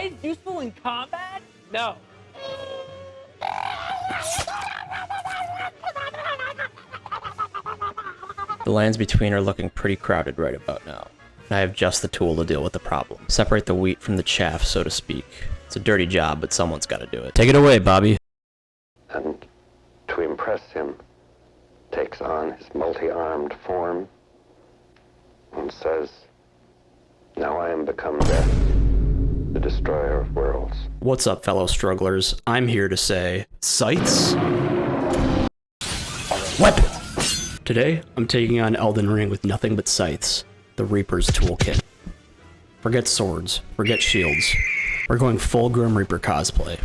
is useful in combat? No. The lands between are looking pretty crowded right about now. And I have just the tool to deal with the problem. Separate the wheat from the chaff, so to speak. It's a dirty job, but someone's got to do it. Take it away, Bobby. And to impress him, takes on his multi-armed form and says, "Now I am become death, the destroyer of worlds." What's up, fellow strugglers? I'm here to say, Scythes? Weapon! Today, I'm taking on Elden Ring with nothing but Scythes, the Reaper's toolkit. Forget swords, forget shields. We're going full Grim Reaper cosplay.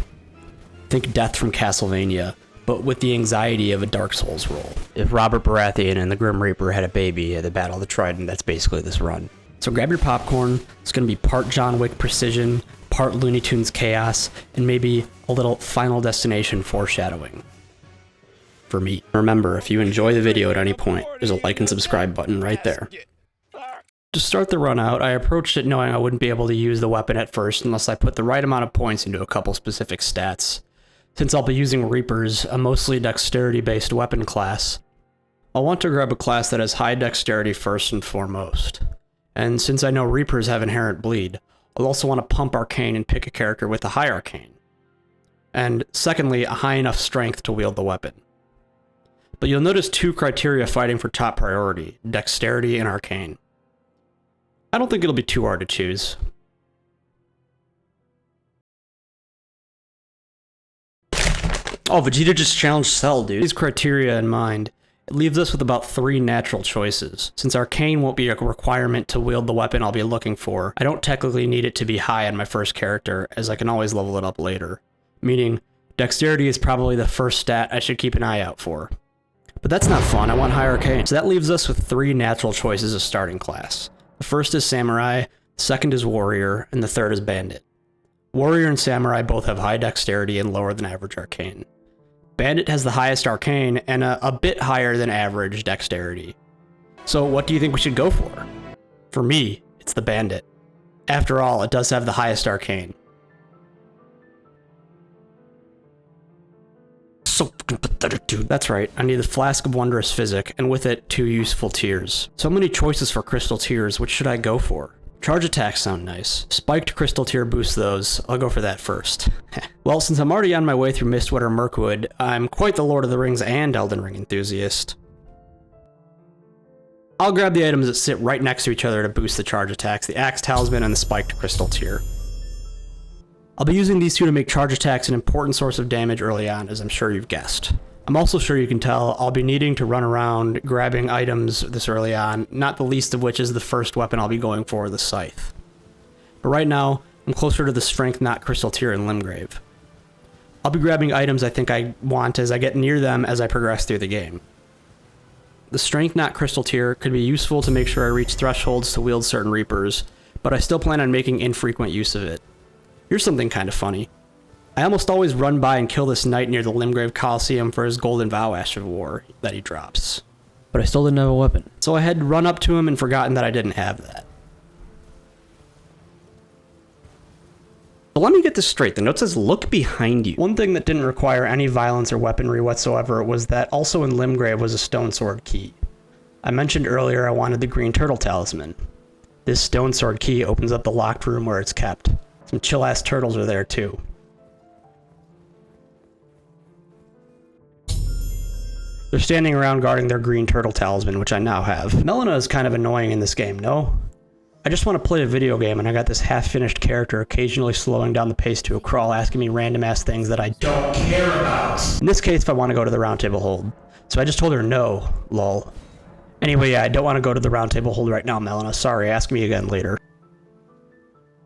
Think Death from Castlevania, but with the anxiety of a Dark Souls role. If Robert Baratheon and the Grim Reaper had a baby at the Battle of the Trident, that's basically this run. So grab your popcorn. It's gonna be part John Wick precision, part Looney Tunes chaos, and maybe a little Final Destination foreshadowing. For me. Remember, if you enjoy the video at any point, there's a like and subscribe button right there. To start the run out, I approached it knowing I wouldn't be able to use the weapon at first unless I put the right amount of points into a couple specific stats. Since I'll be using Reapers, a mostly dexterity-based weapon class, I'll want to grab a class that has high dexterity first and foremost. And since I know Reapers have inherent bleed, I'll also want to pump Arcane and pick a character with a high Arcane. And secondly, a high enough strength to wield the weapon. But you'll notice two criteria fighting for top priority, dexterity and Arcane. I don't think it'll be too hard to choose. Oh, Vegeta just challenged Cell, dude. These criteria in mind, it leaves us with about 3 natural choices. Since Arcane won't be a requirement to wield the weapon I'll be looking for, I don't technically need it to be high on my first character, as I can always level it up later. Meaning, dexterity is probably the first stat I should keep an eye out for. But that's not fun, I want high Arcane. So that leaves us with 3 natural choices of starting class. The first is Samurai, the second is Warrior, and the third is Bandit. Warrior and Samurai both have high dexterity and lower than average Arcane. Bandit has the highest Arcane and a bit higher than average dexterity. So what do you think we should go for? For me, it's the Bandit. After all, it does have the highest Arcane. So fucking pathetic, dude. That's right, I need the Flask of Wondrous Physic, and with it, 2 useful tears. So many choices for crystal tears, which should I go for? Charge attacks sound nice. Spiked crystal tier boosts those, I'll go for that first. Well, since I'm already on my way through Mistwood or Mirkwood, I'm quite the Lord of the Rings and Elden Ring enthusiast. I'll grab the items that sit right next to each other to boost the charge attacks, the Axe Talisman and the Spiked Crystal tier. I'll be using these two to make charge attacks an important source of damage early on, as I'm sure you've guessed. I'm also sure you can tell I'll be needing to run around grabbing items this early on, not the least of which is the first weapon I'll be going for, the Scythe. But right now, I'm closer to the Strength Knot Crystal tier in Limgrave. I'll be grabbing items I think I want as I get near them as I progress through the game. The Strength Knot Crystal tier could be useful to make sure I reach thresholds to wield certain Reapers, but I still plan on making infrequent use of it. Here's something kind of funny. I almost always run by and kill this knight near the Limgrave Coliseum for his Golden Vow Ash of War that he drops. But I still didn't have a weapon, so I had run up to him and forgotten that I didn't have that. But let me get this straight, the note says look behind you. One thing that didn't require any violence or weaponry whatsoever was that also in Limgrave was a stone sword key. I mentioned earlier I wanted the green turtle talisman. This stone sword key opens up the locked room where it's kept. Some chill ass turtles are there too. They're standing around guarding their green turtle talisman, which I now have. Melina is kind of annoying in this game, no? I just want to play a video game and I got this half-finished character occasionally slowing down the pace to a crawl asking me random-ass things that I don't care about. In this case, if I want to go to the round table hold. So I just told her no, lol. Anyway, yeah, I don't want to go to the round table hold right now, Melina. Sorry, ask me again later.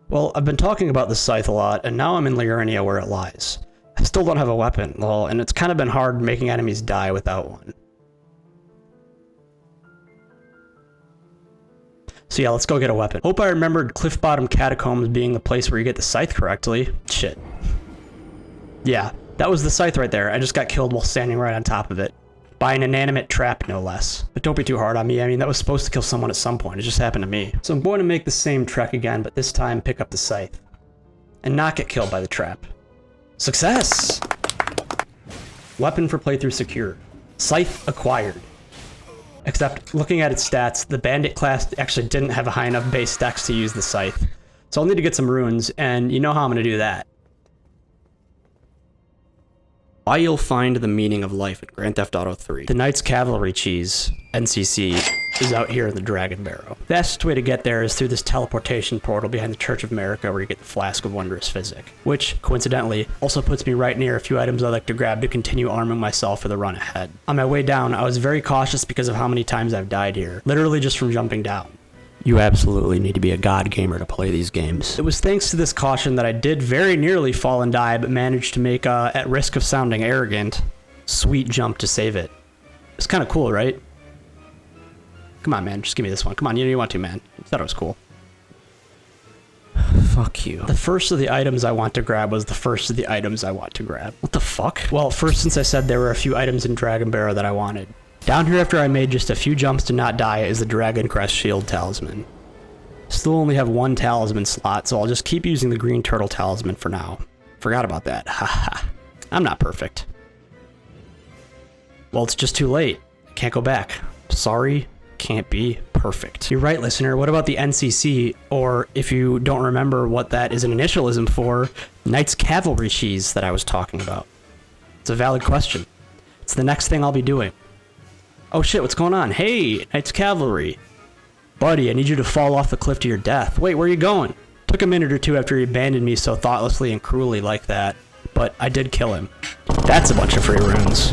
Well, I've been talking about the Scythe a lot, and now I'm in Liurnia where it lies. I still don't have a weapon, lol, and it's kind of been hard making enemies die without one. So yeah, let's go get a weapon. Hope I remembered Cliff Bottom Catacombs being the place where you get the Scythe correctly. Shit. Yeah, that was the Scythe right there. I just got killed while standing right on top of it. By an inanimate trap, no less. But don't be too hard on me, I mean, that was supposed to kill someone at some point, it just happened to me. So I'm going to make the same trek again, but this time pick up the Scythe. and not get killed by the trap. Success! Weapon for playthrough secure. Scythe acquired. Except, looking at its stats, the bandit class actually didn't have a high enough base dex to use the scythe. So I'll need to get some runes, and you know how I'm going to do that. Why you'll find the meaning of life in Grand Theft Auto 3. The Knight's Cavalry cheese, NCC, is out here in the Dragon Barrow. The fastest way to get there is through this teleportation portal behind the Church of America where you get the Flask of Wondrous Physic, which, coincidentally, also puts me right near a few items I like to grab to continue arming myself for the run ahead. On my way down, I was very cautious because of how many times I've died here, literally just from jumping down. You absolutely need to be a god gamer to play these games. It was thanks to this caution that I did very nearly fall and die, but managed to make at risk of sounding arrogant, sweet jump to save it. It's kind of cool, right? Come on, man, just give me this one. Come on, you want to, man. I thought it was cool. Fuck you. The first of the items I want to grab was the first of the items I want to grab. What the fuck? Well, first, since I said there were a few items in Dragon Barrow that I wanted. Down here after I made just a few jumps to not die is the Dragon Crest Shield Talisman. Still only have one talisman slot, so I'll just keep using the Green Turtle Talisman for now. Forgot about that. Haha. I'm not perfect. Well, it's just too late. I can't go back. Sorry, can't be perfect. You're right, listener. What about the NCC, or if you don't remember what that is an initialism for, Knight's Cavalry cheese that I was talking about? It's a valid question. It's the next thing I'll be doing. Oh shit, what's going on? Hey, Knight's Cavalry. Buddy, I need you to fall off the cliff to your death. Wait, where are you going? Took a minute or two after he abandoned me so thoughtlessly and cruelly like that, but I did kill him. That's a bunch of free runes.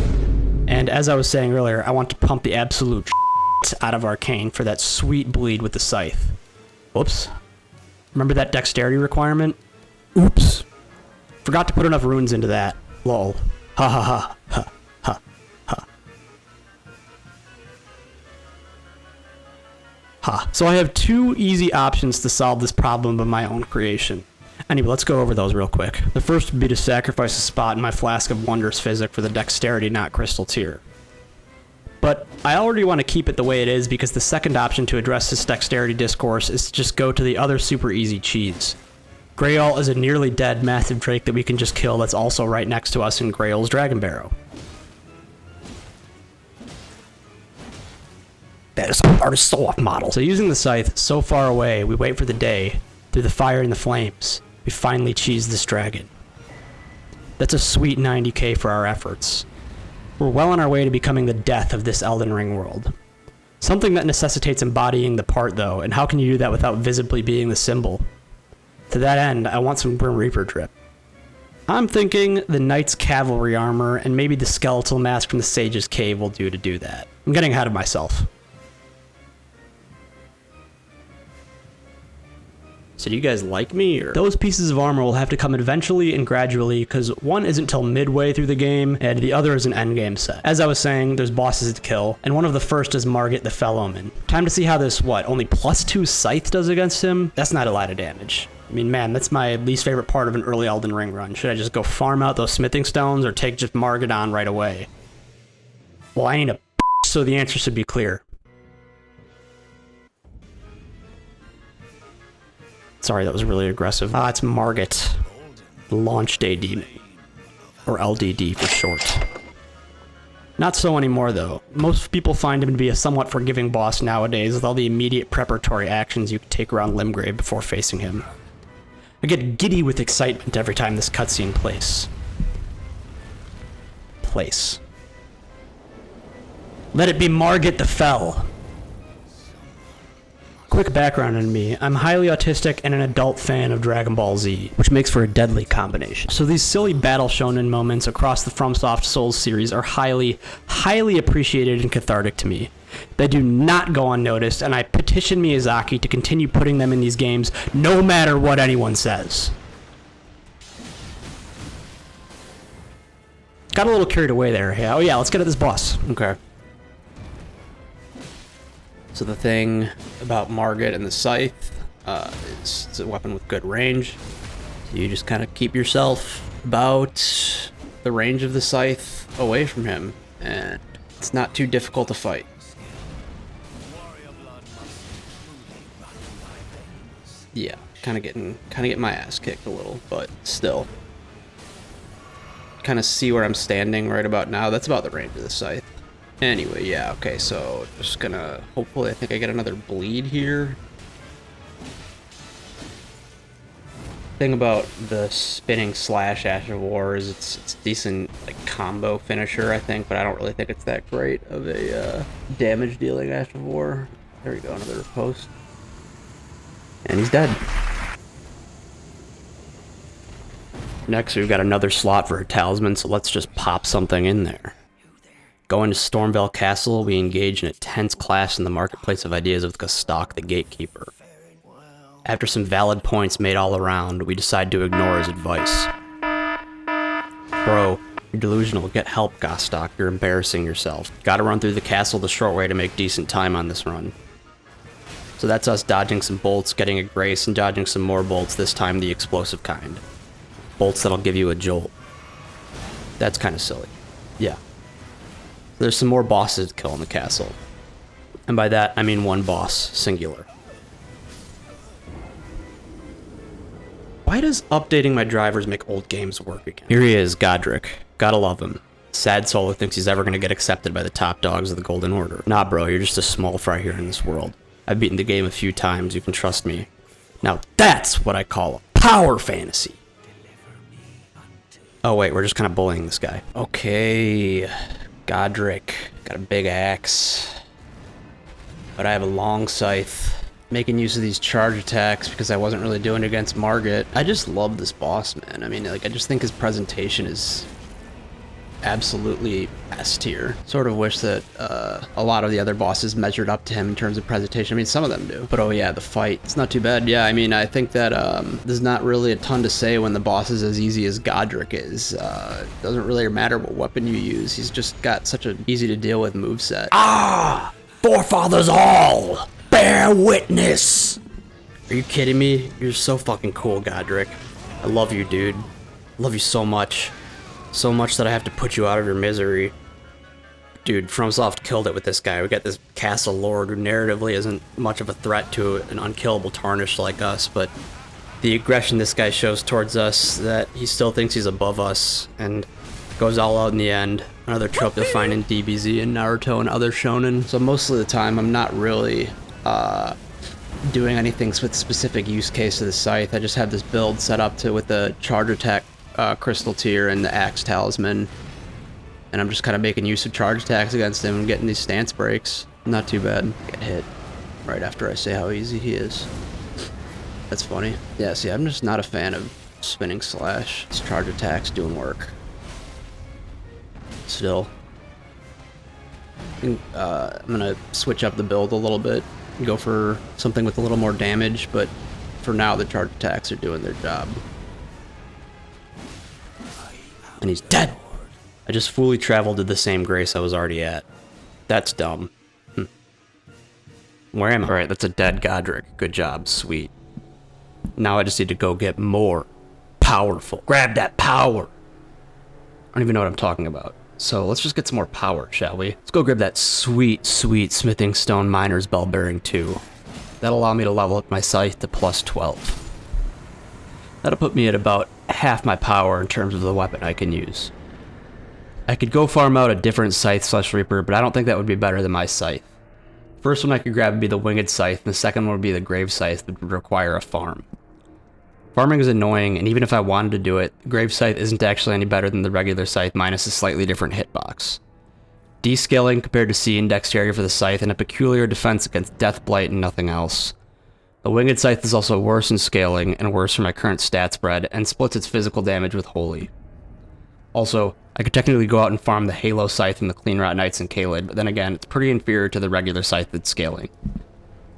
And as I was saying earlier, I want to pump the absolute out of Arcane for that sweet bleed with the scythe. Whoops. Remember that dexterity requirement? Oops. Forgot to put enough runes into that. Lol. Ha ha ha. Ha ha ha. Ha. So I have two easy options to solve this problem of my own creation. Anyway, let's go over those real quick. The first would be to sacrifice a spot in my Flask of Wondrous Physic for the Dexterity Not Crystal tier. But I already want to keep it the way it is because the second option to address this Dexterity discourse is to just go to the other super easy cheese. Grail is a nearly dead massive drake that we can just kill that's also right next to us in Grail's Dragon Barrow. That is some artist soul-off model. So using the scythe so far away, we wait for the day. Through the fire and the flames, we finally cheese this dragon. That's a sweet 90k for our efforts. We're well on our way to becoming the death of this Elden Ring world. Something that necessitates embodying the part though, and how can you do that without visibly being the symbol? To that end, I want some Grim Reaper drip. I'm thinking the Knight's Cavalry armor and maybe the skeletal mask from the Sage's Cave will do to do that. I'm getting ahead of myself. So do you guys like me, or? Those pieces of armor will have to come eventually and gradually, because one isn't till midway through the game, and the other is an endgame set. As I was saying, there's bosses to kill, and one of the first is Margit the Fellowman. Time to see how this, only +2 Scythe does against him? That's not a lot of damage. I mean, man, that's my least favorite part of an early Elden Ring run. Should I just go farm out those smithing stones, or take just Margit on right away? Well, I ain't a so the answer should be clear. Sorry, that was really aggressive. It's Margit. Launched AD. Or LDD for short. Not so anymore, though. Most people find him to be a somewhat forgiving boss nowadays, with all the immediate preparatory actions you can take around Limgrave before facing him. I get giddy with excitement every time this cutscene plays. Let it be Margit the Fell. Quick background on me, I'm highly autistic and an adult fan of Dragon Ball Z, which makes for a deadly combination. So these silly battle shonen moments across the FromSoft Souls series are highly, highly appreciated and cathartic to me. They do not go unnoticed, and I petition Miyazaki to continue putting them in these games no matter what anyone says. Got a little carried away there. Yeah, oh yeah, let's get at this boss. Okay. So the thing about Margit and the scythe is it's a weapon with good range. So you just kind of keep yourself about the range of the scythe away from him, and it's not too difficult to fight. Yeah. Kind of getting my ass kicked a little, but still. Kind of see where I'm standing right about now. That's about the range of the scythe. Anyway, yeah, okay, so just gonna, hopefully I think I get another bleed here. Thing about the spinning slash Ash of War is it's decent like combo finisher, I think, but I don't really think it's that great of a damage dealing Ash of War. There we go, another riposte. And he's dead. Next, we've got another slot for a talisman, so let's just pop something in there. Going to Stormveil Castle, we engage in a tense clash in the marketplace of ideas with Gostok the Gatekeeper. After some valid points made all around, we decide to ignore his advice. Bro, you're delusional. Get help, Gostok. You're embarrassing yourself. Gotta run through the castle the short way to make decent time on this run. So that's us dodging some bolts, getting a grace, and dodging some more bolts, this time the explosive kind. Bolts that'll give you a jolt. That's kind of silly. Yeah. There's some more bosses to kill in the castle. And by that, I mean one boss, singular. Why does updating my drivers make old games work again? Here he is, Goldfrey. Gotta love him. Sad soul who thinks he's ever gonna get accepted by the top dogs of the Golden Order. Nah, bro, you're just a small fry here in this world. I've beaten the game a few times, you can trust me. Now that's what I call a power fantasy. Oh wait, we're just kind of bullying this guy. Okay, Goldfrey. Got a big axe. But I have a long scythe. Making use of these charge attacks because I wasn't really doing it against Margit. I just love this boss, man. I mean, like, I just think his presentation is absolutely S tier. Sort of wish that a lot of the other bosses measured up to him in terms of presentation. I mean, some of them do. But oh yeah, the fight. It's not too bad. Yeah, I mean, I think that there's not really a ton to say when the boss is as easy as Goldfrey is. Doesn't really matter what weapon you use. He's just got such an easy to deal with moveset. Ah! Forefathers all! Bear witness! Are you kidding me? You're so fucking cool, Goldfrey. I love you, dude. I love you so much. So much that I have to put you out of your misery. Dude, FromSoft killed it with this guy. We got this castle lord who narratively isn't much of a threat to an unkillable tarnish like us, but the aggression this guy shows towards us, that he still thinks he's above us, and goes all out in the end. Another trope you'll find in DBZ and Naruto and other shonen. So most of the time, I'm not really doing anything with specific use case to the scythe. I just have this build set up with the charge attack crystal tier and the axe talisman, and I'm just kind of making use of charge attacks against him and getting these stance breaks. Not too bad. Get hit right after I say how easy he is. That's funny. Yeah, see, I'm just not a fan of spinning slash. This charge attack's doing work. Still. I'm gonna switch up the build a little bit. Go for something with a little more damage, but for now the charge attacks are doing their job. And he's dead! I just fully traveled to the same grace I was already at. That's dumb. Where am I? Alright, that's a dead Goldfrey. Good job, sweet. Now I just need to go get more powerful. Grab that power! I don't even know what I'm talking about. So let's just get some more power, shall we? Let's go grab that sweet, sweet Smithing Stone Miner's Bell Bearing 2. That'll allow me to level up my scythe to plus 12. That'll put me at about half my power in terms of the weapon I can use. I could go farm out a different scythe / reaper, but I don't think that would be better than my scythe. First one I could grab would be the Winged Scythe, and the second one would be the Grave Scythe, that would require a farm. Farming is annoying, and even if I wanted to do it, the Grave Scythe isn't actually any better than the regular scythe minus a slightly different hitbox. Descaling compared to C and dexterity for the scythe, and a peculiar defense against Death Blight and nothing else. The Winged Scythe is also worse in scaling, and worse for my current stat spread, and splits its physical damage with Holy. Also, I could technically go out and farm the Halo Scythe and the Clean Rot Knights in Caelid, but then again, it's pretty inferior to the regular scythe that's scaling.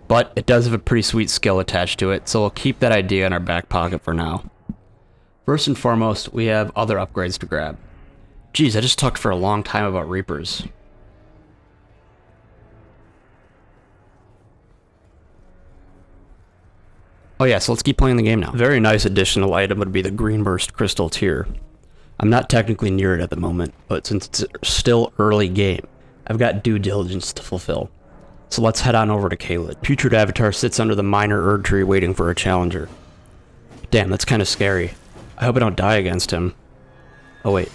But it does have a pretty sweet skill attached to it, so we'll keep that idea in our back pocket for now. First and foremost, we have other upgrades to grab. Geez, I just talked for a long time about Reapers. Oh yeah, so let's keep playing the game now. A very nice additional item would be the Greenburst Crystal tier. I'm not technically near it at the moment, but since it's still early game, I've got due diligence to fulfill. So let's head on over to Caelid. Putrid Avatar sits under the minor Erd tree waiting for a challenger. Damn, that's kind of scary. I hope I don't die against him. Oh wait,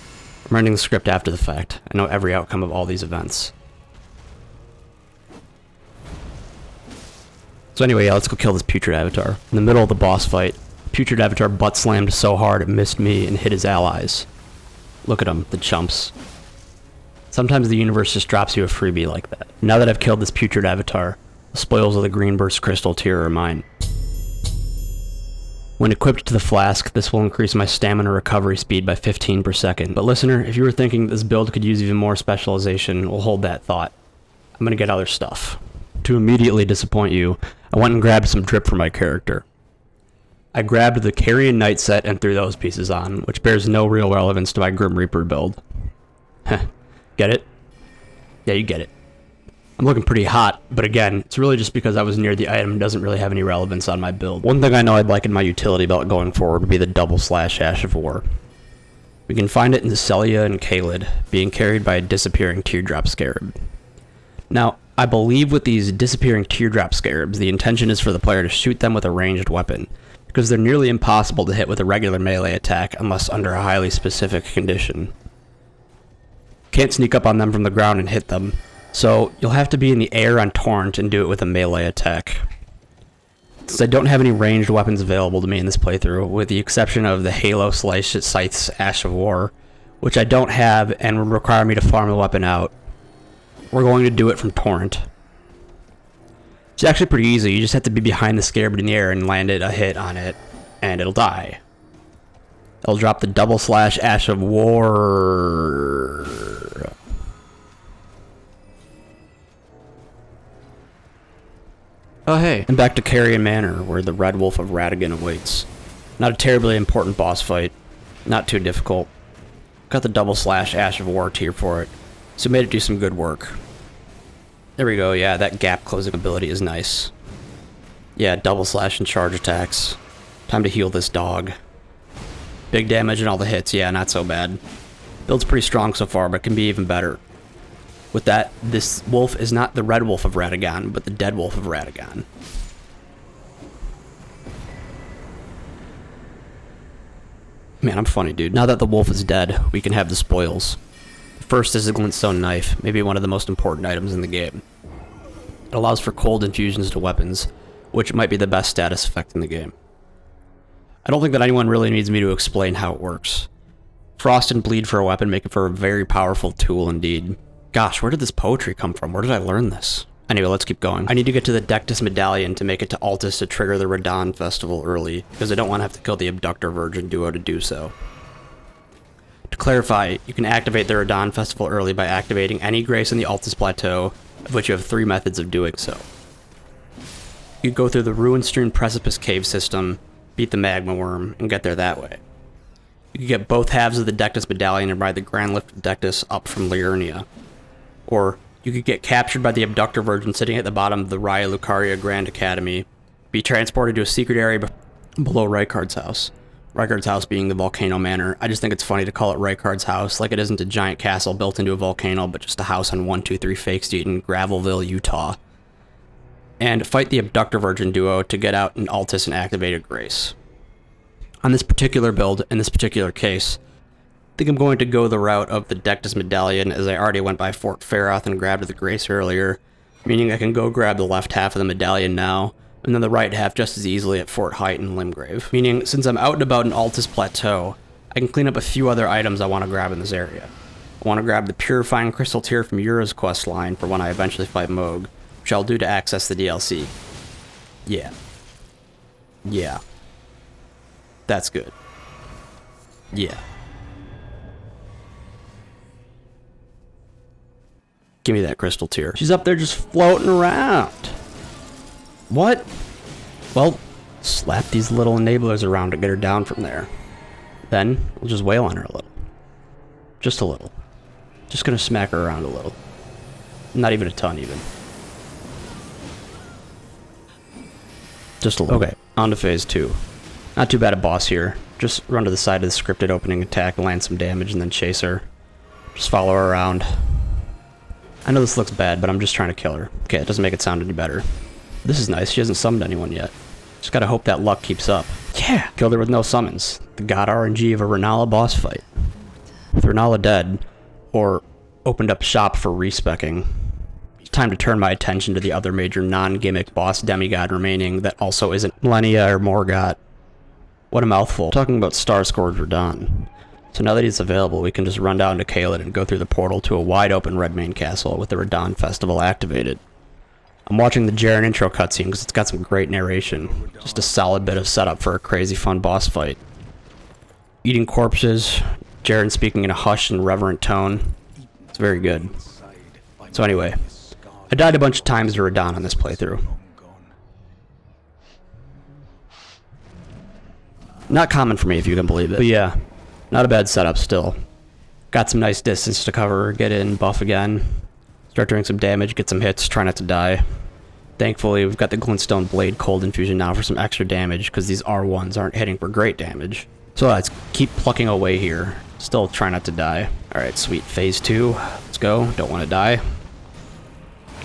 I'm writing the script after the fact. I know every outcome of all these events. So anyway, yeah, let's go kill this Putrid Avatar. In the middle of the boss fight, Putrid Avatar butt slammed so hard it missed me and hit his allies. Look at them, the chumps. Sometimes the universe just drops you a freebie like that. Now that I've killed this Putrid Avatar, the spoils of the Green Burst Crystal Tier are mine. When equipped to the flask, this will increase my stamina recovery speed by 15 per second. But listener, if you were thinking this build could use even more specialization, we'll hold that thought. I'm gonna get other stuff. To immediately disappoint you, I went and grabbed some drip for my character. I grabbed the Carian Knight set and threw those pieces on, which bears no real relevance to my Grim Reaper build. Heh. Get it? Yeah, you get it. I'm looking pretty hot, but again, it's really just because I was near the item and doesn't really have any relevance on my build. One thing I know I'd like in my utility belt going forward would be the double slash Ash of War. We can find it in Celia and Caelid, being carried by a disappearing teardrop scarab. Now, I believe with these disappearing teardrop scarabs, the intention is for the player to shoot them with a ranged weapon, because they're nearly impossible to hit with a regular melee attack unless under a highly specific condition. Can't sneak up on them from the ground and hit them, so you'll have to be in the air on Torrent and do it with a melee attack. Since I don't have any ranged weapons available to me in this playthrough, with the exception of the Halo Scythes Ash of War, which I don't have and would require me to farm the weapon out, we're going to do it from Torrent. It's actually pretty easy. You just have to be behind the scarab in the air and land a hit on it, and it'll die. It'll drop the double slash Ash of War. Oh hey, and back to Carian Manor, where the Red Wolf of Radagon awaits. Not a terribly important boss fight. Not too difficult. Got the double slash Ash of War tier for it, so made it do some good work. There we go, yeah, that gap closing ability is nice. Yeah, double slash and charge attacks. Time to heal this dog. Big damage and all the hits, yeah, not so bad. Build's pretty strong so far, but can be even better. With that, this wolf is not the Red Wolf of Radagon, but the Dead Wolf of Radagon. Man, I'm funny, dude. Now that the wolf is dead, we can have the spoils. The first is a glintstone knife, maybe one of the most important items in the game. It allows for cold infusions to weapons, which might be the best status effect in the game. I don't think that anyone really needs me to explain how it works. Frost and bleed for a weapon make it for a very powerful tool indeed. Gosh, where did this poetry come from? Where did I learn this? Anyway, let's keep going. I need to get to the Dectus Medallion to make it to Altus to trigger the Radahn Festival early, because I don't want to have to kill the Abductor Virgin Duo to do so. To clarify, you can activate the Radahn Festival early by activating any grace in the Altus Plateau, of which you have 3 methods of doing so. You go through the Ruin-strewn Precipice Cave system, beat the Magma Worm, and get there that way. You can get both halves of the Dectus Medallion and ride the Grand Lift of Dectus up from Liurnia. Or, you could get captured by the Abductor Virgin sitting at the bottom of the Raya Lucaria Grand Academy, be transported to a secret area below Rykard's house. Rykard's house being the Volcano Manor. I just think it's funny to call it Rykard's house, like it isn't a giant castle built into a volcano, but just a house on 123 Fake Street in Gravelville, Utah. And fight the Abductor Virgin Duo to get out an Altus and activate a Grace. On this particular build, in this particular case, I think I'm going to go the route of the Dectus Medallion, as I already went by Fort Faroth and grabbed the Grace earlier, meaning I can go grab the left half of the medallion now, and then the right half just as easily at Fort Height and Limgrave. Meaning, since I'm out and about in Altus Plateau, I can clean up a few other items I want to grab in this area. I want to grab the Purifying Crystal Tier from Yura's quest line for when I eventually fight Mohg, which I'll do to access the DLC. Yeah. Yeah. That's good. Yeah. Give me that crystal tier. She's up there just floating around. What? Well, slap these little enablers around to get her down from there. Then, we'll just wail on her a little. Just a little. Just gonna smack her around a little. Not even a ton, even. Just a little. Okay, on to phase 2. Not too bad a boss here. Just run to the side of the scripted opening attack, land some damage, and then chase her. Just follow her around. I know this looks bad, but I'm just trying to kill her. Okay, it doesn't make it sound any better. This is nice. She hasn't summoned anyone yet. Just gotta hope that luck keeps up. Yeah, killed her with no summons. The god RNG of a Renalla boss fight. With Renalla dead, or opened up shop for respecking, it's time to turn my attention to the other major non-gimmick boss demigod remaining that also isn't Malenia or Morgott. What a mouthful. Talking about Starscourge Radahn. So now that he's available, we can just run down to Caelid and go through the portal to a wide open Redmane castle with the Radahn festival activated. I'm watching the Jaren intro cutscene because it's got some great narration. Just a solid bit of setup for a crazy fun boss fight. Eating corpses, Jaren speaking in a hushed and reverent tone. It's very good. So anyway, I died a bunch of times to Radahn on this playthrough. Not common for me if you can believe it. But yeah, not a bad setup still. Got some nice distance to cover, get in, buff again. Start doing some damage, get some hits, try not to die. Thankfully, we've got the Glintstone Blade Cold Infusion now for some extra damage, because these R1s aren't hitting for great damage. So let's keep plucking away here. Still try not to die. Alright, sweet. Phase 2. Let's go. Don't want to die.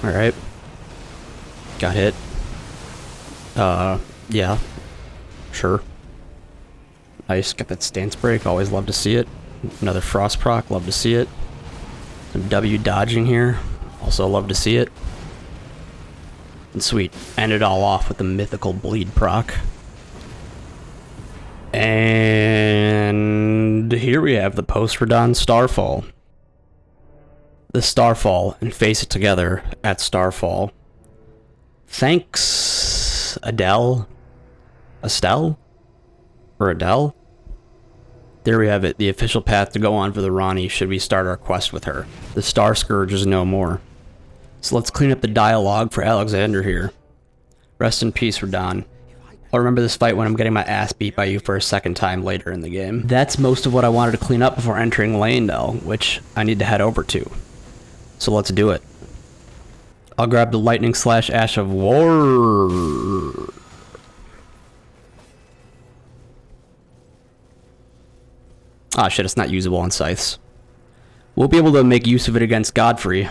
Alright. Got hit. Yeah. Sure. Nice. Got that stance break. Always love to see it. Another Frost proc. Love to see it. Some W dodging here. Also love to see it. And sweet. End it all off with the mythical bleed proc. And here we have the post-Radahn Starfall. The Starfall, and face it together at Starfall. Thanks, Adele? Estelle? Or Adele? There we have it, the official path to go on for the Ranni should we start our quest with her. The Starscourge is no more. So let's clean up the dialogue for Alexander here. Rest in peace, Radahn. I'll remember this fight when I'm getting my ass beat by you for a second time later in the game. That's most of what I wanted to clean up before entering Leyndell, which I need to head over to. So let's do it. I'll grab the Lightning Slash Ash of War. Ah shit, it's not usable on Scythes. We'll be able to make use of it against Godfrey.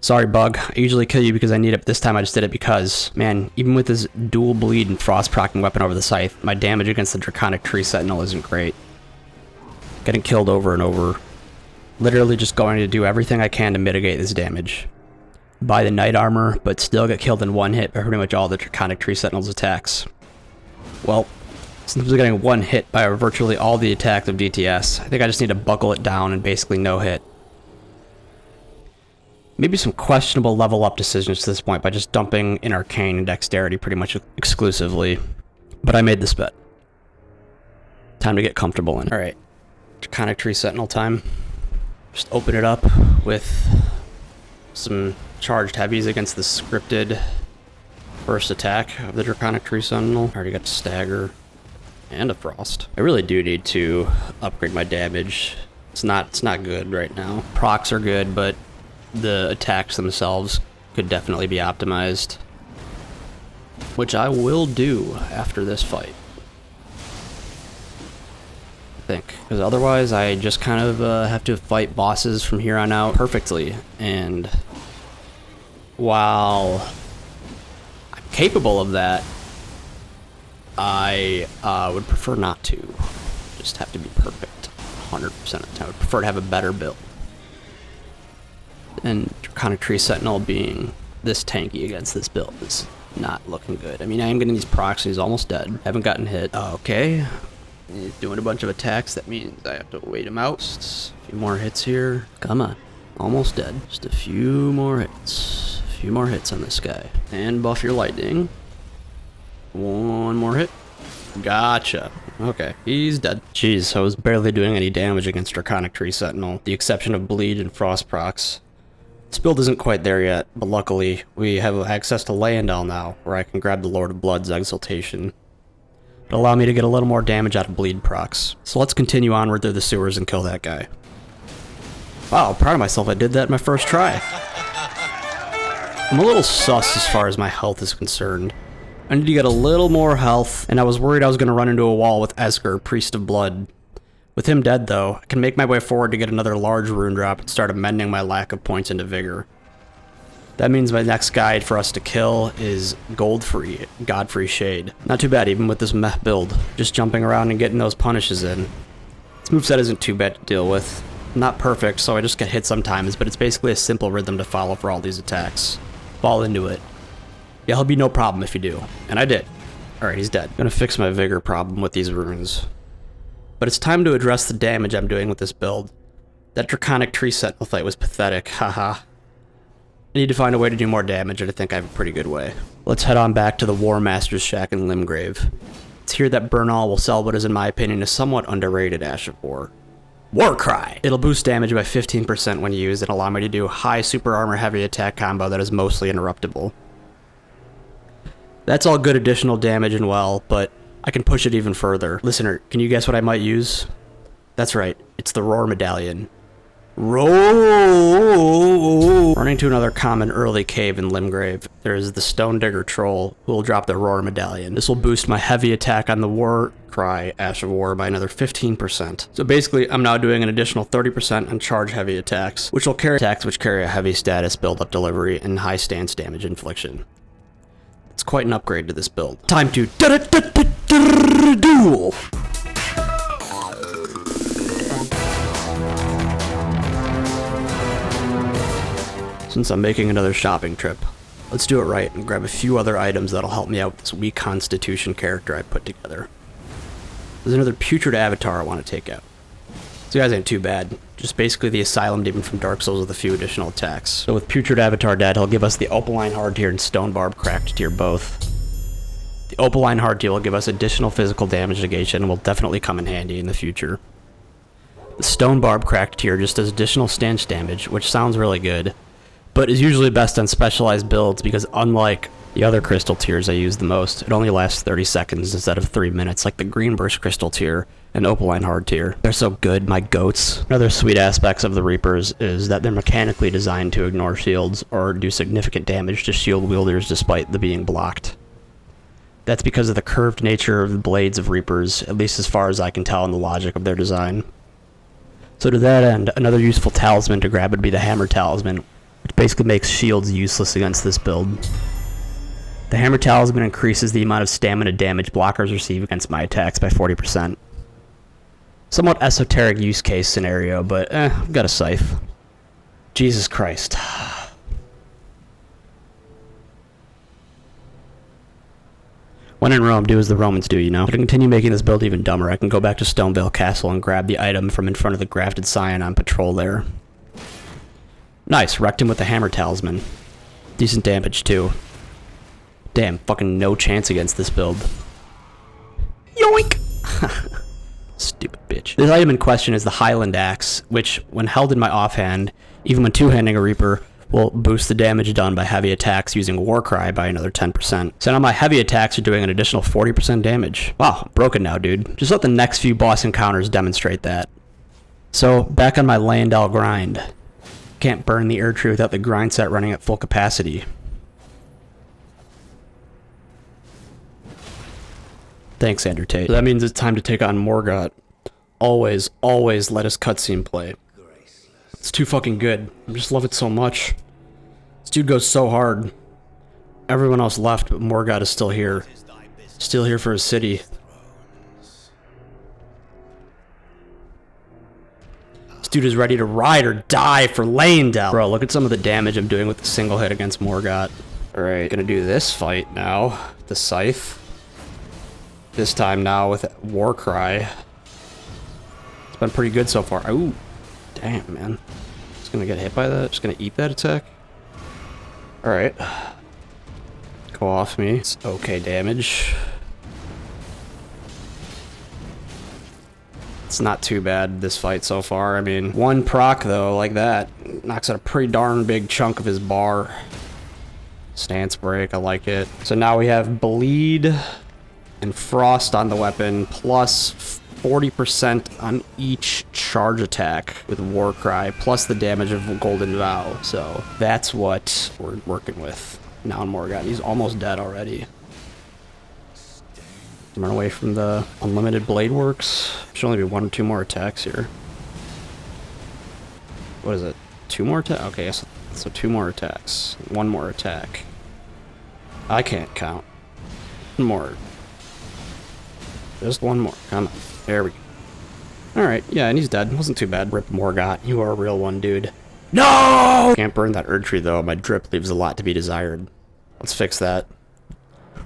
Sorry, Bug. I usually kill you because I need it, but this time I just did it because, man, even with this dual bleed and frost proccing weapon over the Scythe, my damage against the Draconic Tree Sentinel isn't great. Getting killed over and over. Literally just going to do everything I can to mitigate this damage. Buy the Knight Armor, but still get killed in one hit by pretty much all the Draconic Tree Sentinel's attacks. Well, since we're getting one hit by virtually all the attacks of DTS, I think I just need to buckle it down and basically no hit. Maybe some questionable level up decisions to this point by just dumping in Arcane and Dexterity pretty much exclusively. But I made this bet. Time to get comfortable in it. Alright. Draconic Tree Sentinel time. Just open it up with some charged heavies against the scripted first attack of the Draconic Tree Sentinel. Already got Stagger and a Frost. I really do need to upgrade my damage. It's not good right now. Procs are good, but the attacks themselves could definitely be optimized, which I will do after this fight, I think, because otherwise I just kind of have to fight bosses from here on out perfectly, and while I'm capable of that, I would prefer not to just have to be perfect 100% of the time. I would prefer to have a better build. And Draconic Tree Sentinel being this tanky against this build is not looking good. I mean, I am getting these procs, he's almost dead. Haven't gotten hit. Okay. He's doing a bunch of attacks, that means I have to wait him out. A few more hits here. Come on. Almost dead. Just a few more hits. A few more hits on this guy. And buff your lightning. One more hit. Gotcha. Okay, he's dead. Jeez, I was barely doing any damage against Draconic Tree Sentinel, the exception of bleed and frost procs. This build isn't quite there yet, but luckily we have access to Leyndell now, where I can grab the Lord of Blood's Exultation. It'll allow me to get a little more damage out of bleed procs. So let's continue onward through the sewers and kill that guy. Wow, I'm proud of myself, I did that in my first try. I'm a little sus as far as my health is concerned. I need to get a little more health, and I was worried I was going to run into a wall with Esker, Priest of Blood. With him dead, though, I can make my way forward to get another large rune drop and start amending my lack of points into Vigor. That means my next guide for us to kill is Goldfrey, Godfrey Shade. Not too bad even with this meh build. Just jumping around and getting those punishes in. This moveset isn't too bad to deal with. Not perfect, so I just get hit sometimes, but it's basically a simple rhythm to follow for all these attacks. Fall into it. Yeah, he'll be no problem if you do. And I did. Alright, he's dead. Gonna fix my vigor problem with these runes. But it's time to address the damage I'm doing with this build. That Draconic Tree Sentinel fight was pathetic, haha. I need to find a way to do more damage, and I think I have a pretty good way. Let's head on back to the War Master's Shack in Limgrave. It's here that Bernal will sell what is, in my opinion, a somewhat underrated Ash of War. Warcry! It'll boost damage by 15% when used and allow me to do high super armor heavy attack combo that is mostly interruptible. That's all good additional damage and well, but I can push it even further. Listener, can you guess what I might use? That's right, it's the Roar Medallion. Roar! Running to another common early cave in Limgrave, there is the Stone Digger Troll, who will drop the Roar Medallion. This will boost my heavy attack on the Warcry Ash of War by another 15%. So basically, I'm now doing an additional 30% on charge heavy attacks, which will carry attacks which carry a heavy status, build-up delivery, and high stance damage infliction. It's quite an upgrade to this build. Time to duel! Since I'm making another shopping trip, let's do it right and grab a few other items that'll help me out with this weak constitution character I put together. There's another putrid avatar I want to take out. This guy's ain't too bad. Just basically the Asylum Demon from Dark Souls with a few additional attacks. So with Putrid Avatar dead, he'll give us the Opaline Hard Tier and Stone Barb Cracked Tier both. The Opaline Hard Tier will give us additional physical damage negation and will definitely come in handy in the future. The Stone Barb Cracked Tier just does additional stanch damage, which sounds really good, but is usually best on specialized builds because unlike the other crystal tiers I use the most, it only lasts 30 seconds instead of 3 minutes like the Green Burst Crystal tier and Opaline Hard tier. They're so good, my goats. Another sweet aspects of the Reapers is that they're mechanically designed to ignore shields or do significant damage to shield wielders despite the being blocked. That's because of the curved nature of the blades of Reapers, at least as far as I can tell in the logic of their design. So to that end, another useful talisman to grab would be the Hammer Talisman, which basically makes shields useless against this build. The Hammer Talisman increases the amount of stamina damage blockers receive against my attacks by 40%. Somewhat esoteric use case scenario, but I've got a scythe. Jesus Christ. When in Rome, do as the Romans do, you know? To continue making this build even dumber, I can go back to Stonevale Castle and grab the item from in front of the Grafted Scion on patrol there. Nice, wrecked him with the Hammer Talisman. Decent damage, too. Damn, fucking no chance against this build. Yoink! Stupid bitch. This item in question is the Highland Axe, which, when held in my offhand, even when two-handing a Reaper, will boost the damage done by heavy attacks using Warcry by another 10%. So now my heavy attacks are doing an additional 40% damage. Wow, I'm broken now, dude. Just let the next few boss encounters demonstrate that. So, back on my Landell grind. Can't burn the air tree without the grind set running at full capacity. Thanks, Andrew Tate. So that means it's time to take on Morgott. Always, always let his cutscene play. It's too fucking good. I just love it so much. This dude goes so hard. Everyone else left, but Morgott is still here. Still here for his city. This dude is ready to ride or die for Landell. Bro, look at some of the damage I'm doing with the single hit against Morgott. Alright, gonna do this fight now. The Scythe. This time now with Warcry. It's been pretty good so far. Ooh. Damn, man. Just gonna get hit by that? Just gonna eat that attack? Alright. Go off me. It's okay damage. It's not too bad, this fight so far. I mean, one proc, though, like that, knocks out a pretty darn big chunk of his bar. Stance break, I like it. So now we have Bleed and Frost on the weapon, plus 40% on each charge attack with Warcry, plus the damage of Golden Vow. So that's what we're working with. Now on Morgott, he's almost dead already. Run away from the unlimited blade works. Should only be 1 or 2 more attacks here. What is it? 2 more attacks? Okay, yes. So 2 more attacks. 1 more attack. I can't count. 1 more. Just 1 more. Come on. There we go. Alright, yeah, and he's dead. Wasn't too bad. Rip Morgott. You are a real one, dude. No! Can't burn that Erd Tree, though. My drip leaves a lot to be desired. Let's fix that.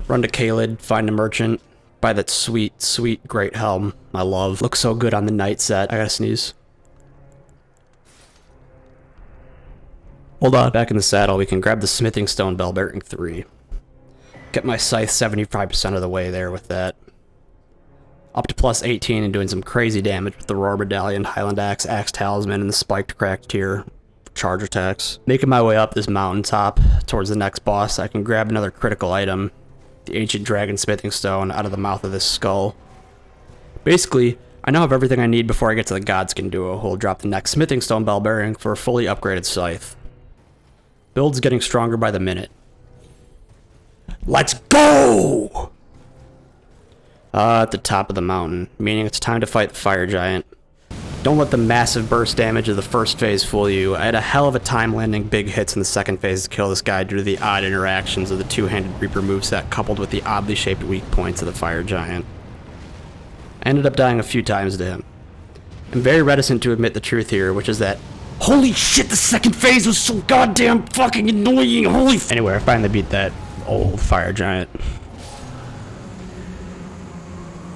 Run to Caelid, find a merchant, buy that sweet, sweet great helm I love. Looks so good on the knight set. I gotta sneeze. Hold on. Back in the saddle, we can grab the Smithing Stone Bell Bearing 3. Get my scythe 75% of the way there with that. Up to plus 18 and doing some crazy damage with the Roar Medallion, Highland Axe, Axe Talisman, and the Spiked Cracked Tier. Charge attacks. Making my way up this mountaintop towards the next boss, I can grab another critical item. The Ancient Dragon Smithing Stone out of the mouth of this skull. Basically, I now have everything I need before I get to the Godskin Duo, who will drop the next Smithing Stone Bell Bearing for a fully upgraded scythe. Build's getting stronger by the minute. Let's go! At the top of the mountain, meaning it's time to fight the fire giant. Don't let the massive burst damage of the first phase fool you. I had a hell of a time landing big hits in the second phase to kill this guy due to the odd interactions of the two-handed Reaper moveset coupled with the oddly shaped weak points of the fire giant. I ended up dying a few times to him. I'm very reticent to admit the truth here, which is that holy shit, the second phase was so goddamn fucking annoying, Anyway, I finally beat that old fire giant.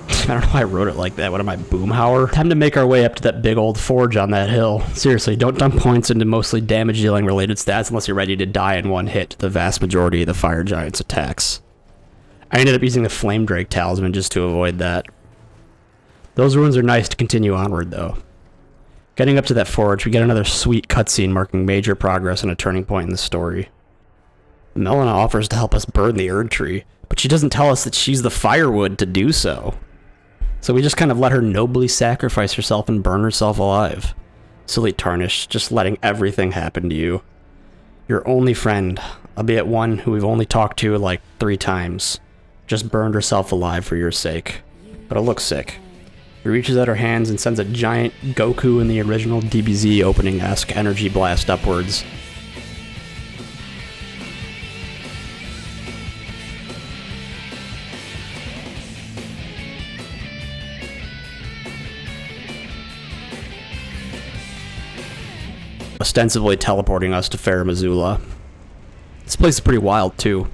I don't know why I wrote it like that. What am I, Boomhauer? Time to make our way up to that big old forge on that hill. Seriously, don't dump points into mostly damage dealing related stats unless you're ready to die in one hit to the vast majority of the fire giant's attacks. I ended up using the Flame Drake Talisman just to avoid that. Those runes are nice to continue onward though. Getting up to that forge, we get another sweet cutscene marking major progress and a turning point in the story. Melina offers to help us burn the Erd Tree, but she doesn't tell us that she's the firewood to do so. So we just kind of let her nobly sacrifice herself and burn herself alive. Silly Tarnish, just letting everything happen to you. Your only friend, albeit one who we've only talked to like 3 times, just burned herself alive for your sake. But it looks sick. He reaches out her hands and sends a giant Goku in the original DBZ opening-esque energy blast upwards. Ostensibly teleporting us to Fair Missoula. This place is pretty wild too.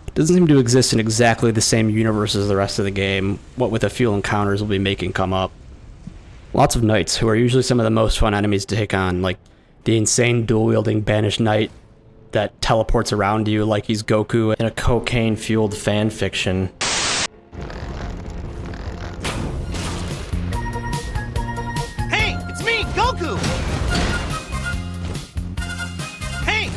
It doesn't seem to exist in exactly the same universe as the rest of the game, what with a few encounters we'll be making come up. Lots of knights, who are usually some of the most fun enemies to take on, like the insane dual-wielding banished knight that teleports around you like he's Goku in a cocaine-fueled fanfiction. Hey, it's me, Goku! Hey!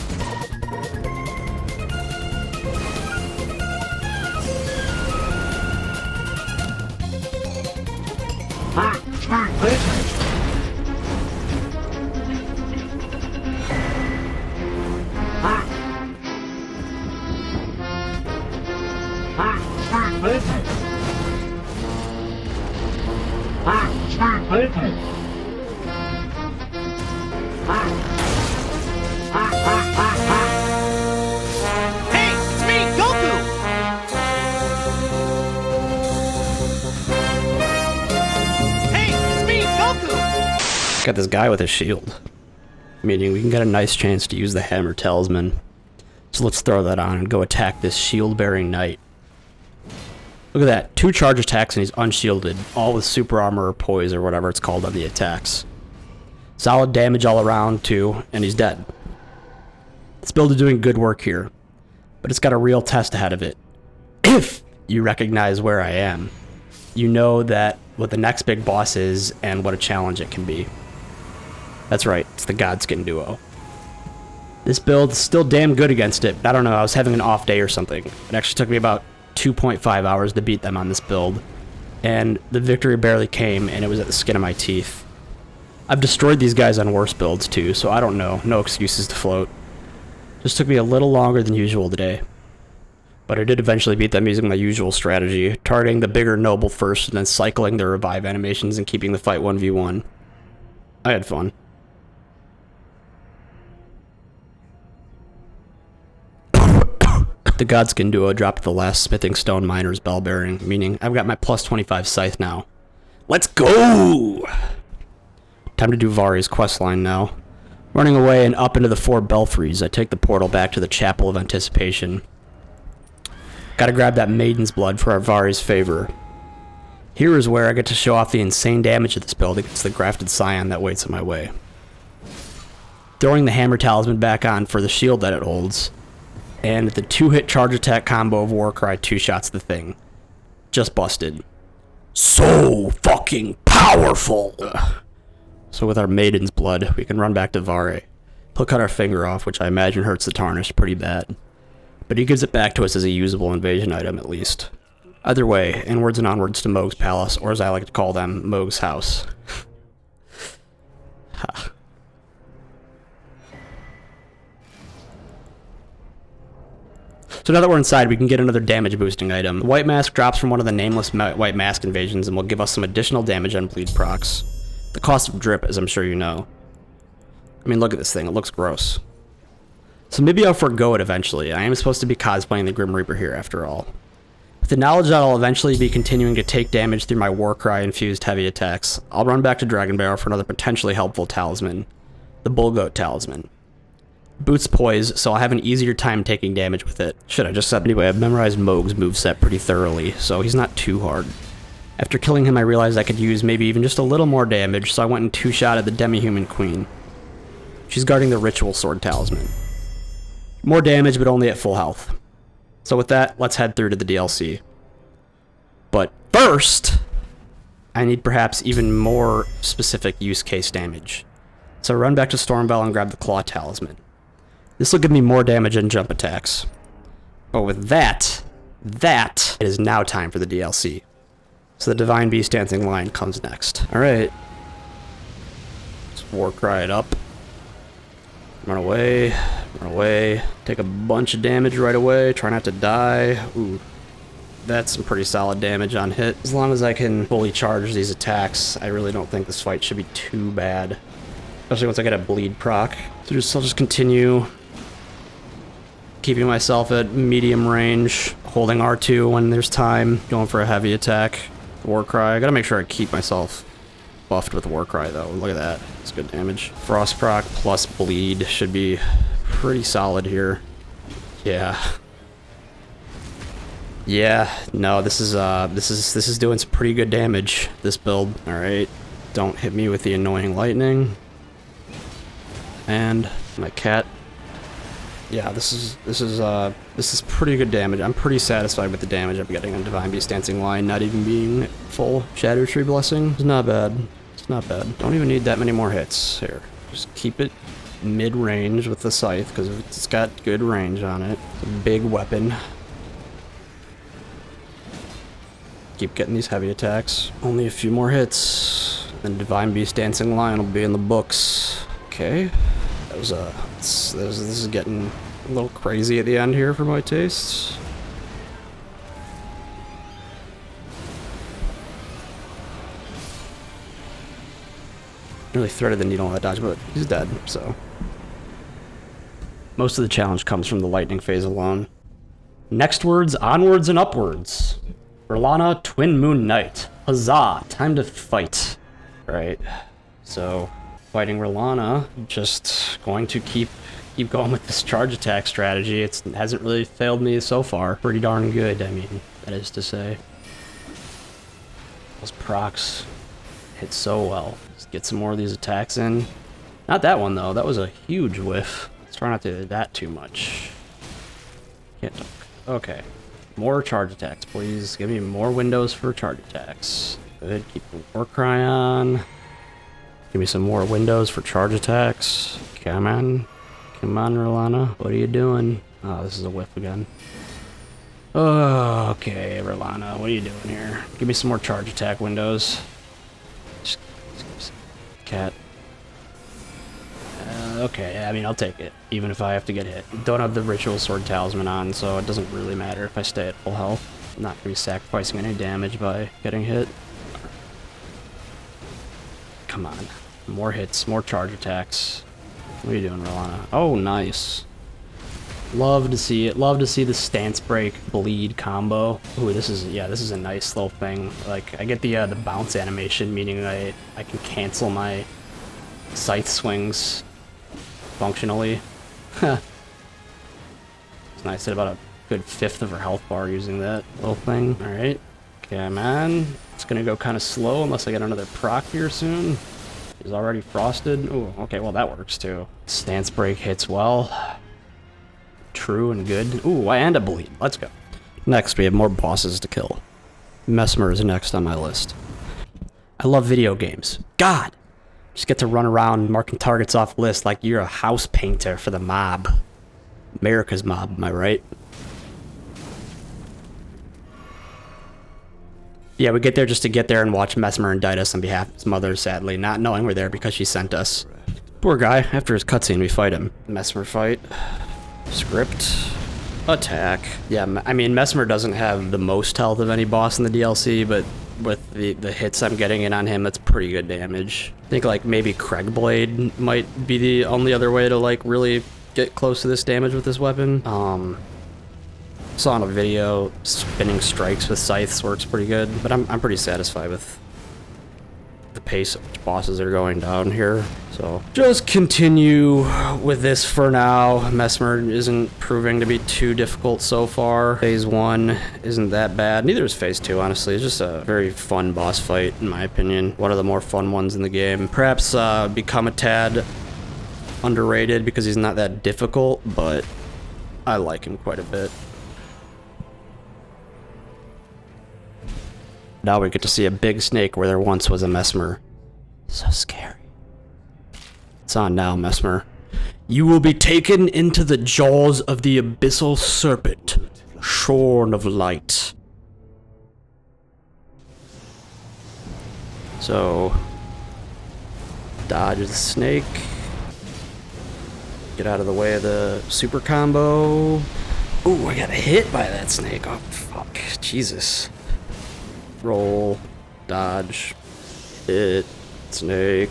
Hey, it's me, Goku! Hey, it's me, Goku! Got this guy with a shield, meaning we can get a nice chance to use the Hammer Talisman. So let's throw that on and go attack this shield-bearing knight. Look at that, 2 charge attacks and he's unshielded, all with super armor or poise or whatever it's called on the attacks. Solid damage all around too, and he's dead. This build is doing good work here, but it's got a real test ahead of it. If you recognize where I am, you know that what the next big boss is and what a challenge it can be. That's right, it's the Godskin Duo. This build is still damn good against it, but I don't know, I was having an off day or something. It actually took me about 2.5 hours to beat them on this build, and the victory barely came, and it was at the skin of my teeth. I've destroyed these guys on worse builds too, so I don't know, no excuses to float. Just took me a little longer than usual today. But I did eventually beat them using my usual strategy, targeting the bigger noble first and then cycling their revive animations and keeping the fight 1v1. I had fun. The Godskin Duo dropped the last Smithing Stone Miner's Bell Bearing, meaning I've got my plus 25 Scythe now. Let's go! Time to do Vari's questline now. Running away and up into the 4 belfries, I take the portal back to the Chapel of Anticipation. Gotta grab that Maiden's Blood for our Vari's favor. Here is where I get to show off the insane damage of this build against the Grafted Scion that waits in my way. Throwing the Hammer Talisman back on for the shield that it holds, and the 2-hit charge attack combo of Warcry 2-shots the thing. Just busted. So fucking powerful! So with our Maiden's Blood, we can run back to Vari. He'll cut our finger off, which I imagine hurts the Tarnished pretty bad. But he gives it back to us as a usable invasion item, at least. Either way, inwards and onwards to Mohg's Palace, or as I like to call them, Mohg's House. So now that we're inside, we can get another damage boosting item. The White Mask drops from one of the nameless White Mask invasions and will give us some additional damage on bleed procs. The cost of drip, as I'm sure you know. I mean, look at this thing, it looks gross. So maybe I'll forgo it eventually. I am supposed to be cosplaying the Grim Reaper here after all. With the knowledge that I'll eventually be continuing to take damage through my Warcry infused heavy attacks, I'll run back to Dragonbarrow for another potentially helpful talisman. The Bullgoat Talisman. Boots poise, so I'll have an easier time taking damage with it. Shit, I just said. Anyway, I've memorized Mohg's moveset pretty thoroughly, so he's not too hard. After killing him, I realized I could use maybe even just a little more damage, so I went and 2-shot at the Demi-Human Queen. She's guarding the Ritual Sword Talisman. More damage, but only at full health. So with that, let's head through to the DLC. But first, I need perhaps even more specific use case damage. So run back to Stormveil and grab the Claw Talisman. This will give me more damage and jump attacks. But with that, it is now time for the DLC. So the Divine Beast Dancing Lion comes next. Alright. Let's Warcry it up. Run away, take a bunch of damage right away, try not to die. Ooh, that's some pretty solid damage on hit. As long as I can fully charge these attacks, I really don't think this fight should be too bad. Especially once I get a bleed proc. So I'll just continue keeping myself at medium range, holding R2 when there's time, going for a heavy attack. Warcry, I gotta make sure I keep myself buffed with Warcry though. Look at that, it's good damage. Frost proc plus bleed should be pretty solid here. Yeah, no, this is doing some pretty good damage, this build. Alright, don't hit me with the annoying lightning. And my cat. Yeah, this is pretty good damage. I'm pretty satisfied with the damage I'm getting on Divine Beast Dancing Lion, not even being full Shadow Tree Blessing. It's not bad. It's not bad. Don't even need that many more hits. Here, just keep it mid-range with the Scythe, because it's got good range on it. It's a big weapon. Keep getting these heavy attacks. Only a few more hits, then Divine Beast Dancing Lion will be in the books. Okay. That was this is getting a little crazy at the end here for my tastes. Really threaded the needle on that dodge, but he's dead, so. Most of the challenge comes from the lightning phase alone. Nextwards, onwards, and upwards. Rellana, Twin Moon Knight. Huzzah, time to fight. Right, so fighting Rellana, just going to keep going with this charge attack strategy. It hasn't really failed me so far. Pretty darn good, I mean, that is to say. Those procs hit so well. Just get some more of these attacks in. Not that one though, that was a huge whiff. Let's try not to do that too much. Can't talk. Okay. More charge attacks, please. Give me more windows for charge attacks. Good, keep the Warcry on. Give me some more windows for charge attacks. Come on. Come on, Rellana. What are you doing? Oh, this is a whiff again. Oh, okay, Rellana. What are you doing here? Give me some more charge attack windows. Just cat. Okay, I mean, I'll take it, even if I have to get hit. Don't have the Ritual Sword Talisman on, so it doesn't really matter if I stay at full health. I'm not going to be sacrificing any damage by getting hit. Come on. More hits, more charge attacks. What are you doing, Rellana? Oh, nice. Love to see it. Love to see the stance break bleed combo. Ooh, this is a nice little thing. Like, I get the bounce animation, meaning I can cancel my scythe swings functionally. It's nice. At about a good fifth of her health bar using that little thing. All right, come on. It's gonna go kind of slow unless I get another proc here soon. She's already frosted. Ooh, okay, well that works too. Stance break hits well. True and good. Ooh, and a bleed. Let's go. Next, we have more bosses to kill. Messmer is next on my list. I love video games. God! Just get to run around marking targets off list like you're a house painter for the mob. America's mob, am I right? Yeah, we get there just to get there and watch Messmer indict us on behalf of his mother, sadly, not knowing we're there because she sent us. Poor guy. After his cutscene, we fight him. Messmer fight. Script. Attack. Yeah, I mean, Messmer doesn't have the most health of any boss in the DLC, but with the hits I'm getting in on him, that's pretty good damage. I think, like, maybe Craigblade might be the only other way to, like, really get close to this damage with this weapon. Saw in a video, spinning strikes with scythes works pretty good, but I'm pretty satisfied with the pace at which bosses are going down here. So just continue with this for now. Messmer isn't proving to be too difficult so far. Phase 1 isn't that bad. Neither is Phase 2, honestly. It's just a very fun boss fight, in my opinion. One of the more fun ones in the game. Perhaps become a tad underrated because he's not that difficult, but I like him quite a bit. Now we get to see a big snake where there once was a Messmer. So scary. It's on now, Messmer. You will be taken into the jaws of the abyssal serpent, shorn of light. So, dodge the snake. Get out of the way of the super combo. Ooh, I got hit by that snake. Oh, fuck. Jesus. Roll, dodge, hit, snake.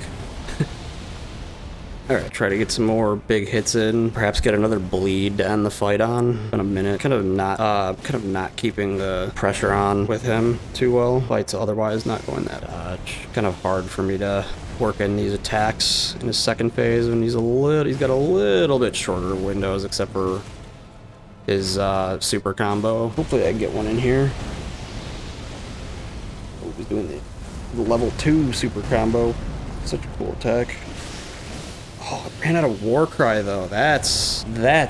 Alright, try to get some more big hits in. Perhaps get another bleed to end the fight on in a minute. Kind of not keeping the pressure on with him too well. Fight's otherwise not going that dodge. Kind of hard for me to work in these attacks in his second phase when he's got a little bit shorter windows except for his super combo. Hopefully I can get one in here. He's doing the level 2 super combo. Such a cool attack. Oh, I ran out of war cry though. That's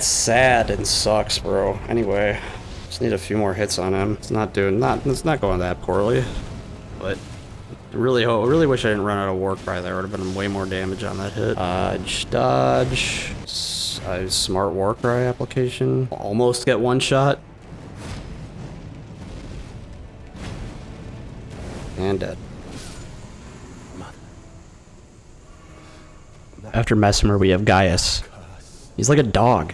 sad and sucks, bro. Anyway, just need a few more hits on him. It's not going that poorly. But I really wish I didn't run out of war cry. There would have been way more damage on that hit. Dodge. Smart war cry application. Almost get one shot. And dead. After Messmer, we have Gaius. He's like a dog.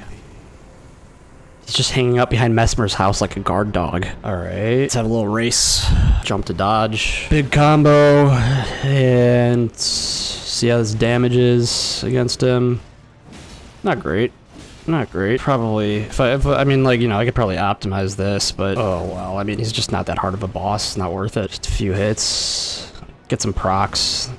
He's just hanging out behind Messmer's house like a guard dog. Alright, let's have a little race. Jump to dodge. Big combo. And see how this damage is against him. Not great. Not great. Probably, if I mean, like, you know, I could probably optimize this, but oh well. I mean, he's just not that hard of a boss. It's not worth it. Just a few hits, get some procs,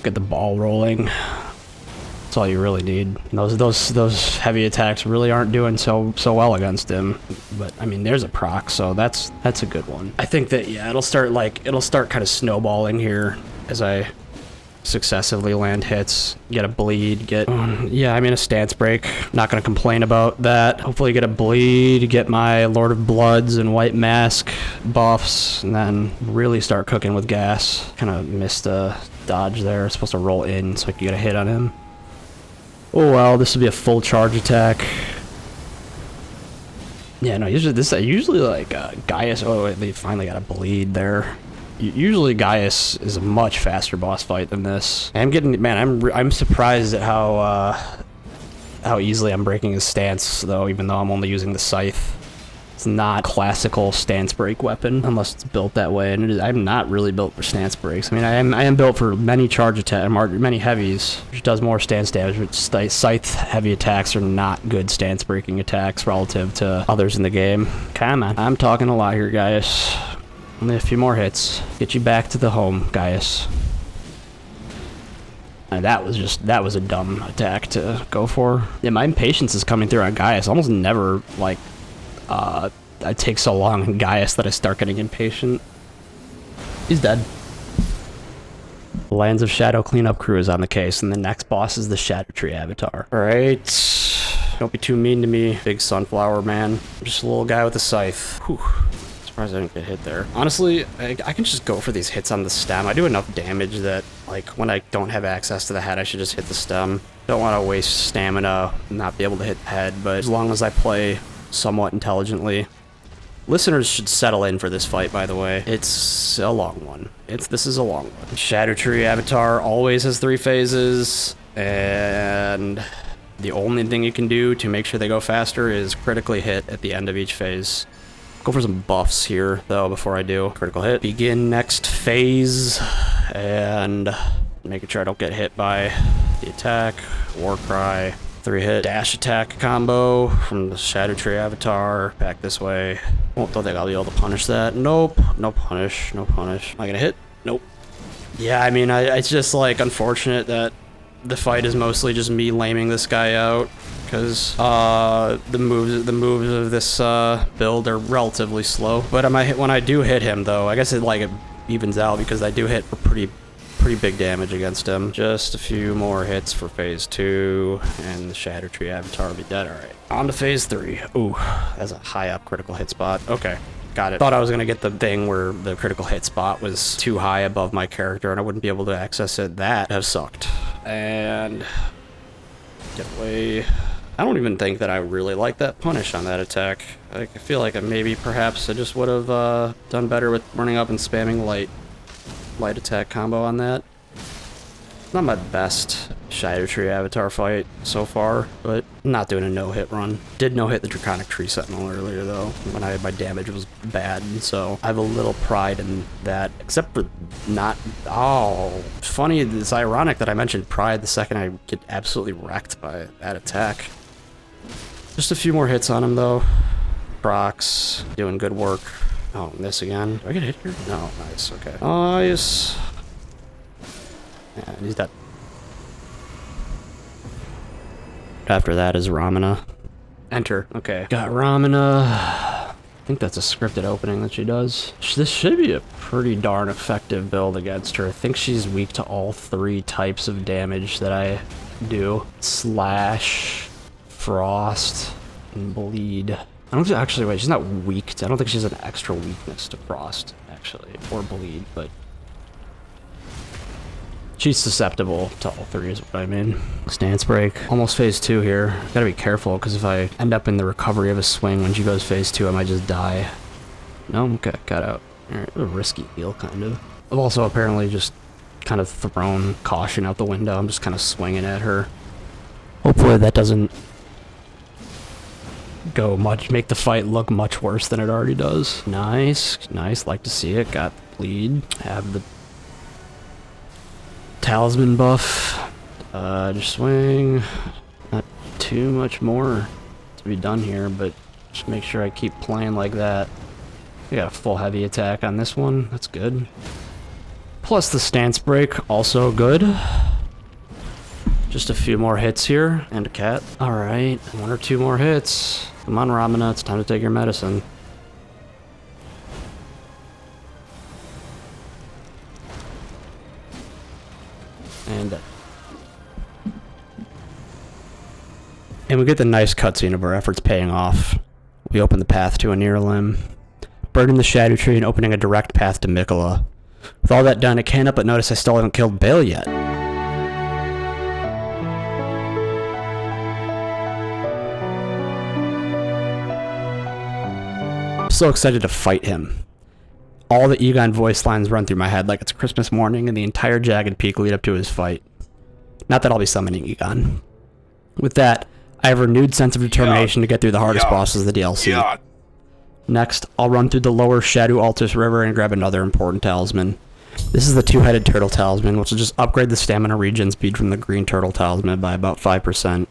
get the ball rolling. That's all you really need. Those heavy attacks really aren't doing so well against him. But I mean, there's a proc, so that's a good one. I think that it'll start kind of snowballing here as I successively land hits, get a bleed, a stance break. Not gonna complain about that. Hopefully get a bleed, get my Lord of Bloods and White Mask buffs, and then really start cooking with gas. Kind of missed a dodge there. Supposed to roll in so I could get a hit on him. Oh well, this would be a full charge attack. Yeah, no, usually like Gaius. Oh, they finally got a bleed there. Usually Gaius is a much faster boss fight than this. I'm surprised at how easily I'm breaking his stance though, even though I'm only using the scythe. It's not classical stance break weapon unless it's built that way, and I'm not really built for stance breaks. I mean, I am built for many charge attack, many heavies, which does more stance damage. But scythe heavy attacks are not good stance breaking attacks relative to others in the game. Come on, I'm talking a lot here, Gaius. Only a few more hits. Get you back to the home, Gaius. And that was a dumb attack to go for. Yeah, my impatience is coming through on Gaius. Almost never, like, I take so long in Gaius that I start getting impatient. He's dead. The Lands of Shadow cleanup crew is on the case, and the next boss is the Shadow Tree Avatar. Alright. Don't be too mean to me, big sunflower man. I'm just a little guy with a scythe. Whew. Surprised I didn't get hit there. Honestly, I can just go for these hits on the stem. I do enough damage that, like, when I don't have access to the head, I should just hit the stem. Don't want to waste stamina and not be able to hit the head, but as long as I play somewhat intelligently. Listeners should settle in for this fight, by the way. It's a long one. This is a long one. Shadow Tree Avatar always has 3 phases, and the only thing you can do to make sure they go faster is critically hit at the end of each phase. Go for some buffs here, though, before I do. Critical hit. Begin next phase, and making sure I don't get hit by the attack. War Cry. 3-hit dash attack combo from the Shadow Tree Avatar. Back this way. Oh, don't think I'll be able to punish that. Nope. No punish. No punish. Am I gonna hit? Nope. Yeah, I mean, it's just, like, unfortunate that the fight is mostly just me laming this guy out, because the moves of this build are relatively slow. But when I do hit him, though, I guess it evens out, because I do hit for pretty big damage against him. Just a few more hits for phase 2, and the Shadow Tree Avatar will be dead. Alright, on to phase 3. Ooh, that's a high up critical hit spot. Okay, got it. Thought I was gonna get the thing where the critical hit spot was too high above my character and I wouldn't be able to access it. That has sucked. And get away. I don't even think that I really like that punish on that attack. I feel like perhaps I just would have done better with running up and spamming light attack combo on that. Not my best Shadow Tree Avatar fight so far, but I'm not doing a no-hit run. Did no-hit the Draconic Tree Sentinel earlier, though, when my damage was bad, so I have a little pride in that, except for not... Oh, funny, it's ironic that I mentioned pride the second I get absolutely wrecked by that attack. Just a few more hits on him, though. Procs, doing good work. Oh, this again. Do I get hit here? No, nice, okay. Nice. Yeah, he's dead. After that is Romina. Enter. Okay. Got Romina. I think that's a scripted opening that she does. This should be a pretty darn effective build against her. I think she's weak to all 3 types of damage that I do. Slash, Frost, and Bleed. I don't think, actually, wait, she's not weak. I don't think she has an extra weakness to Frost, actually, or Bleed, but she's susceptible to all 3 is what I mean. Stance break. Almost phase 2 here. Gotta be careful, because if I end up in the recovery of a swing when she goes phase 2, I might just die. No? Okay, got out. Alright, a risky deal, kind of. I've also apparently just kind of thrown caution out the window. I'm just kind of swinging at her. Hopefully that doesn't make the fight look much worse than it already does. Nice, nice, like to see it. Got the bleed. Have the talisman buff. Just swing. Not too much more to be done here, but just make sure I keep playing like that. We got a full heavy attack on this one. That's good. Plus the stance break, also good. Just a few more hits here, and a cat. Alright, 1 or 2 more hits. Come on, Romina, it's time to take your medicine. And we get the nice cutscene of our efforts paying off. We open the path to a near limb, burning the Shadow Tree and opening a direct path to Mikola. With all that done, I can't help but notice I still haven't killed Bayle yet. I'm so excited to fight him. All the Egon voice lines run through my head like it's Christmas morning and the entire Jagged Peak lead up to his fight. Not that I'll be summoning Egon. With that, I have a renewed sense of determination to get through the hardest bosses of the DLC. Next, I'll run through the lower Shadow Altus River and grab another important talisman. This is the two-headed turtle talisman, which will just upgrade the stamina regen speed from the green turtle talisman by about 5%.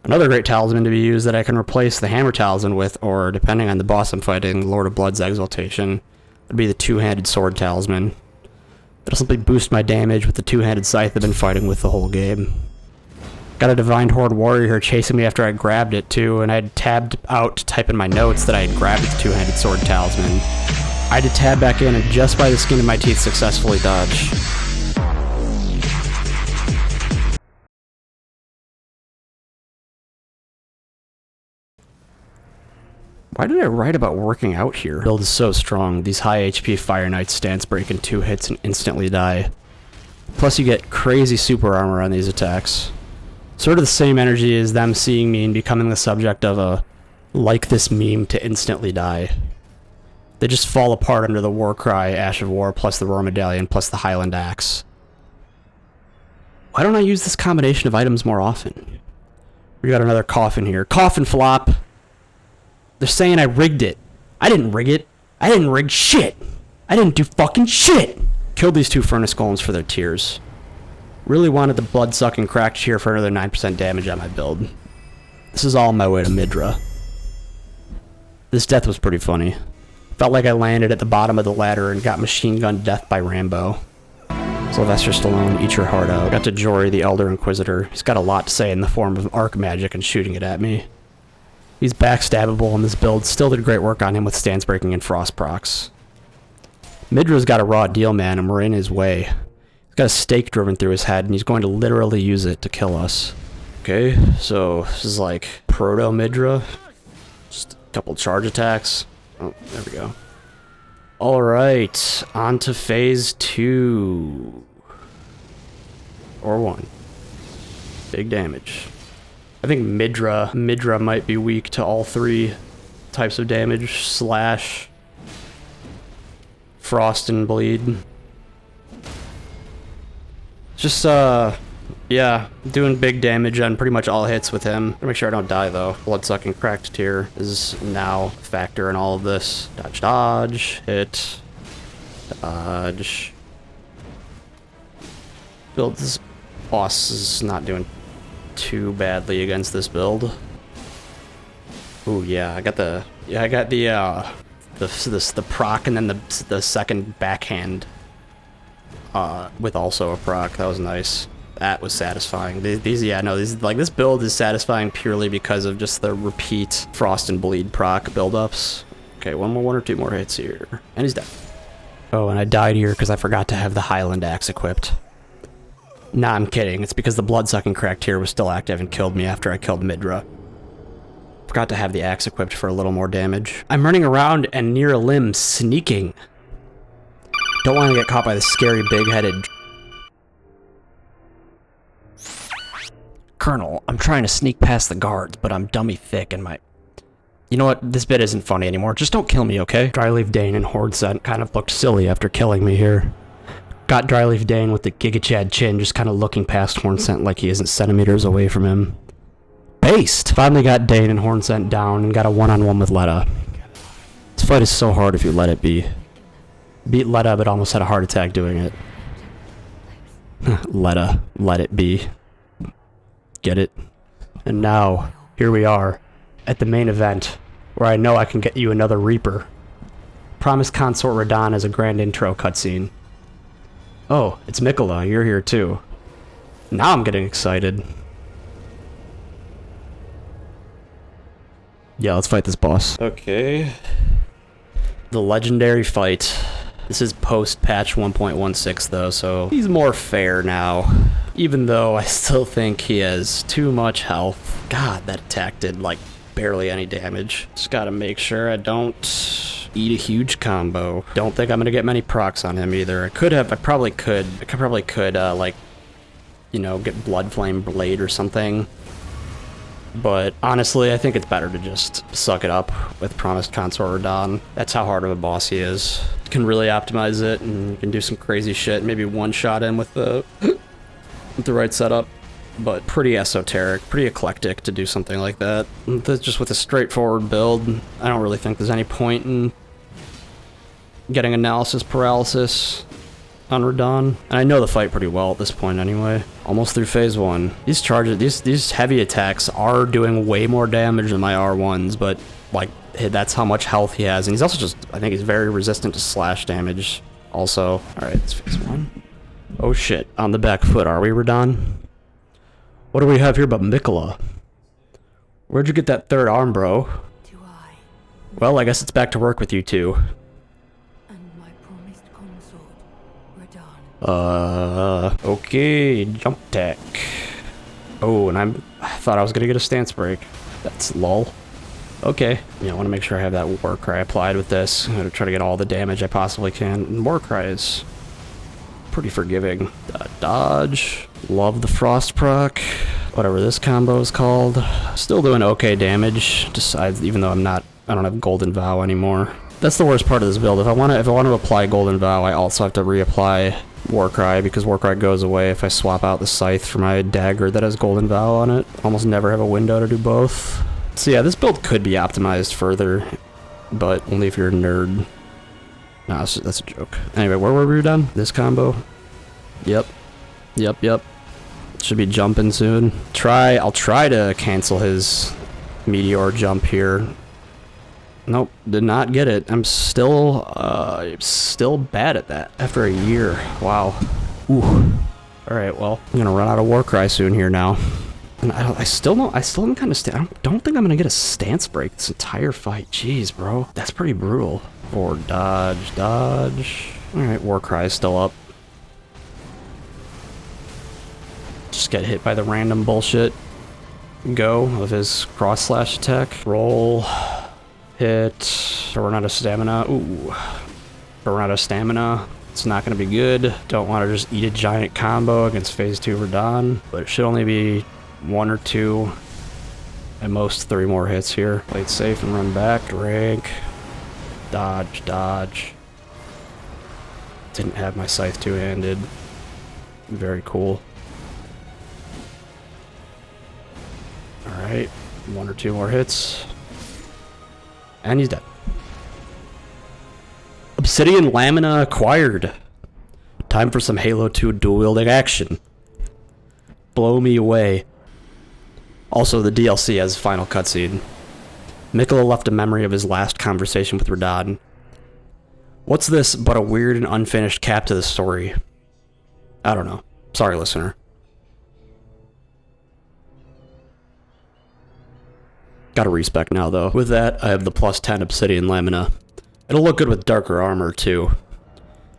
Another great talisman to be used that I can replace the hammer talisman with, or depending on the boss I'm fighting, Lord of Blood's Exultation, would be the two-handed sword talisman. It'll simply boost my damage with the two-handed scythe I've been fighting with the whole game. Got a Divine Horde warrior here chasing me after I grabbed it too, and I had tabbed out to type in my notes that I had grabbed the two-handed sword talisman. I had to tab back in and just by the skin of my teeth successfully dodge. Why did I write about working out here? Build is so strong. These high HP Fire Knights stance break in 2 hits and instantly die. Plus you get crazy super armor on these attacks. Sort of the same energy as them seeing me and becoming the subject of a like this meme to instantly die. They just fall apart under the war cry, Ash of War, plus the Roar Medallion, plus the Highland Axe. Why don't I use this combination of items more often? We got another coffin here. Coffin flop! They're saying I rigged it. I didn't rig it. I didn't rig shit. I didn't do fucking shit. Killed these 2 furnace golems for their tears. Really wanted the blood-sucking cracked tear for another 9% damage on my build. This is all on my way to Midra. This death was pretty funny. Felt like I landed at the bottom of the ladder and got machine gun death by Rambo. Sylvester Stallone, eat your heart out. Got to Jory the Elder Inquisitor. He's got a lot to say in the form of arc magic and shooting it at me. He's backstabbable in this build, still did great work on him with stance breaking and frost procs. Midra's got a raw deal, man, and we're in his way. He's got a stake driven through his head, and he's going to literally use it to kill us. Okay, so this is like proto-Midra. Just a couple charge attacks. Oh, there we go. Alright, on to phase 2. Or 1. Big damage. I think Midra might be weak to all 3 types of damage, slash, frost, and bleed. Just, yeah, doing big damage on pretty much all hits with him. Gotta make sure I don't die, though. Blood-sucking cracked tear is now a factor in all of this. Dodge, dodge, hit, dodge. Build this boss is not doing too badly against this build. Ooh, yeah, I got the proc and then the second backhand with also a proc. That was nice. That was satisfying. This build is satisfying purely because of just the repeat frost and bleed proc buildups. Okay, one or two more hits here, and he's dead. Oh, and I died here because I forgot to have the Highland Axe equipped. Nah, I'm kidding. It's because the blood-sucking cracked tear was still active and killed me after I killed Midra. Forgot to have the axe equipped for a little more damage. I'm running around and near a limb, sneaking. Don't want to get caught by the scary big-headed... Colonel, I'm trying to sneak past the guards, but I'm dummy thick and my... You know what? This bit isn't funny anymore. Just don't kill me, okay? Dryleaf Dane and Horde Scent kind of looked silly after killing me here. Got Dryleaf Dane with the Giga Chad chin, just kind of looking past Hornsent like he isn't centimeters away from him. Based! Finally got Dane and Hornsent down and got a one-on-one with Leda. This fight is so hard if you let it be. Beat Leda, but almost had a heart attack doing it. Leda, let it be. Get it? And now, here we are, at the main event, where I know I can get you another Reaper. Promised Consort Radahn as a grand intro cutscene. Oh, it's Mikola, you're here too. Now I'm getting excited. Yeah, let's fight this boss. Okay. The legendary fight. This is post-patch 1.16 though, so he's more fair now. Even though I still think he has too much health. God, that attack did like barely any damage. Just gotta make sure I don't eat a huge combo. Don't think I'm gonna get many procs on him either. I probably could, like, you know, get Blood Flame Blade or something. But honestly, I think it's better to just suck it up with Promised Consort Radahn. That's how hard of a boss he is. You can really optimize it and you can do some crazy shit. Maybe one-shot him with the with the right setup. but pretty esoteric, pretty eclectic to do something like that. Just with a straightforward build, I don't really think there's any point in getting analysis paralysis on Radahn. And I know the fight pretty well at this point anyway. Almost through phase 1. These charges, these heavy attacks are doing way more damage than my R1s, but like that's how much health he has. And he's also just, I think he's very resistant to slash damage also. Alright, it's phase 1. Oh shit, on the back foot, are we, Radahn? What do we have here but Mikola? Where'd you get that third arm, bro? Do I? Well, I guess it's back to work with you two. And my promised consort, Radahn. Okay, jump tech. Oh, and I thought I was gonna get a stance break. That's lol. Okay. Yeah, I want to make sure I have that war cry applied with this. I'm gonna try to get all the damage I possibly can. And war cry is pretty forgiving. Dodge. Love the frost proc. Whatever this combo is called. Still doing okay damage. Besides, even though I don't have Golden Vow anymore. That's the worst part of this build. If I want to apply Golden Vow, I also have to reapply Warcry, because Warcry goes away if I swap out the Scythe for my dagger that has Golden Vow on it. Almost never have a window to do both. So yeah, this build could be optimized further, but only if you're a nerd. Nah, that's a joke. Anyway, where were we done? This combo? Yep. Should be jumping soon. I'll try to cancel his meteor jump here. Nope, did not get it. I'm still bad at that after a year. Wow. Ooh. All right, well, I'm gonna run out of Warcry soon here now. And I still am kind of I don't think I'm gonna get a stance break this entire fight. Jeez, bro, that's pretty brutal. Or dodge. All right, Warcry is still up. Just get hit by the random bullshit go of his cross slash attack. Roll. Hit. Run out of stamina. Ooh. Run out of stamina. It's not going to be good. Don't want to just eat a giant combo against phase 2 Radahn. But it should only be 1 or 2. At most 3 more hits here. Play it safe and run back. Drink. Dodge. Didn't have my scythe two-handed. Very cool. Alright. 1 or 2 more hits. And he's dead. Obsidian Lamina acquired. Time for some Halo 2 dual-wielding action. Blow me away. Also, the DLC has a final cutscene. Mikola left a memory of his last conversation with Radahn. What's this but a weird and unfinished cap to the story? I don't know. Sorry, listener. Gotta respec now, though. With that, I have the +10 Obsidian Lamina. It'll look good with darker armor, too.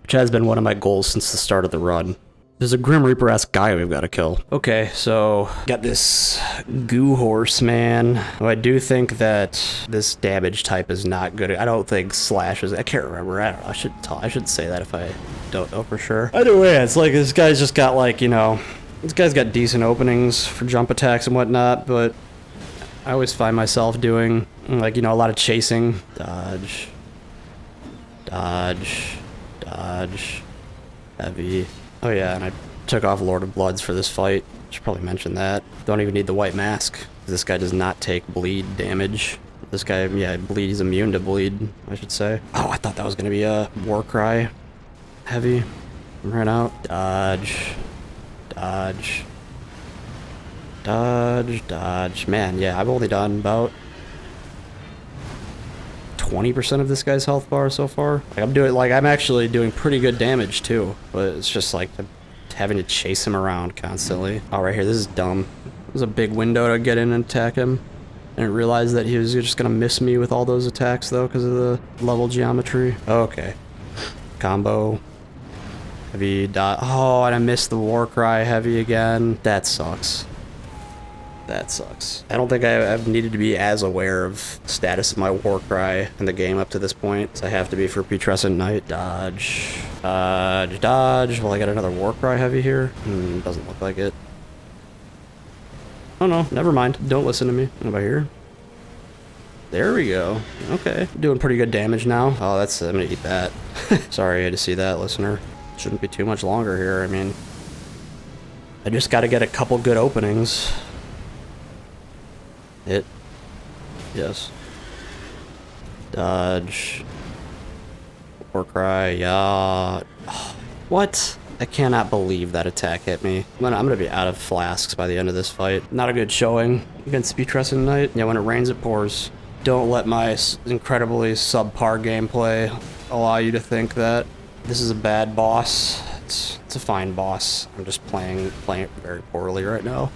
Which has been one of my goals since the start of the run. There's a Grim Reaper-esque guy we've got to kill. Okay, so got this goo horse, man. Oh, I do think that this damage type is not good. I don't think slashes. I can't remember. I don't know. I should say that if I don't know for sure. Either way, it's like this guy's just got like, you know, this guy's got decent openings for jump attacks and whatnot, but I always find myself doing like, you know, a lot of chasing. Dodge. Heavy. Oh yeah, and I took off Lord of Bloods for this fight. Should probably mention that. Don't even need the white mask. This guy does not take bleed damage. This guy, yeah, he's immune to bleed, I should say. Oh, I thought that was gonna be a Warcry. Heavy. Ran out. Dodge. Man, yeah, I've only done about 20% of this guy's health bar so far. I'm actually doing pretty good damage too, but it's just like having to chase him around constantly. Oh, right here, this is dumb. There's a big window to get in and attack him. I didn't realize that he was just gonna miss me with all those attacks though, because of the level geometry. Okay. Combo. Heavy dot. Oh, and I missed the Warcry heavy again. That sucks. I don't think I've needed to be as aware of the status of my Warcry in the game up to this point. So I have to be for Putrescent Knight. Dodge. Well, I got another Warcry heavy here. Doesn't look like it. Oh no, never mind. Don't listen to me. What about here? There we go. Okay. Doing pretty good damage now. Oh, I'm gonna eat that. Sorry, I had to see that, listener. Shouldn't be too much longer here. I mean, I just gotta get a couple good openings. Hit. Yes. Dodge. Warcry, yeah. What? I cannot believe that attack hit me. I'm gonna be out of flasks by the end of this fight. Not a good showing against Speed Crescent Knight. Yeah, when it rains, it pours. Don't let my incredibly subpar gameplay allow you to think that this is a bad boss. It's a fine boss. I'm just playing it very poorly right now.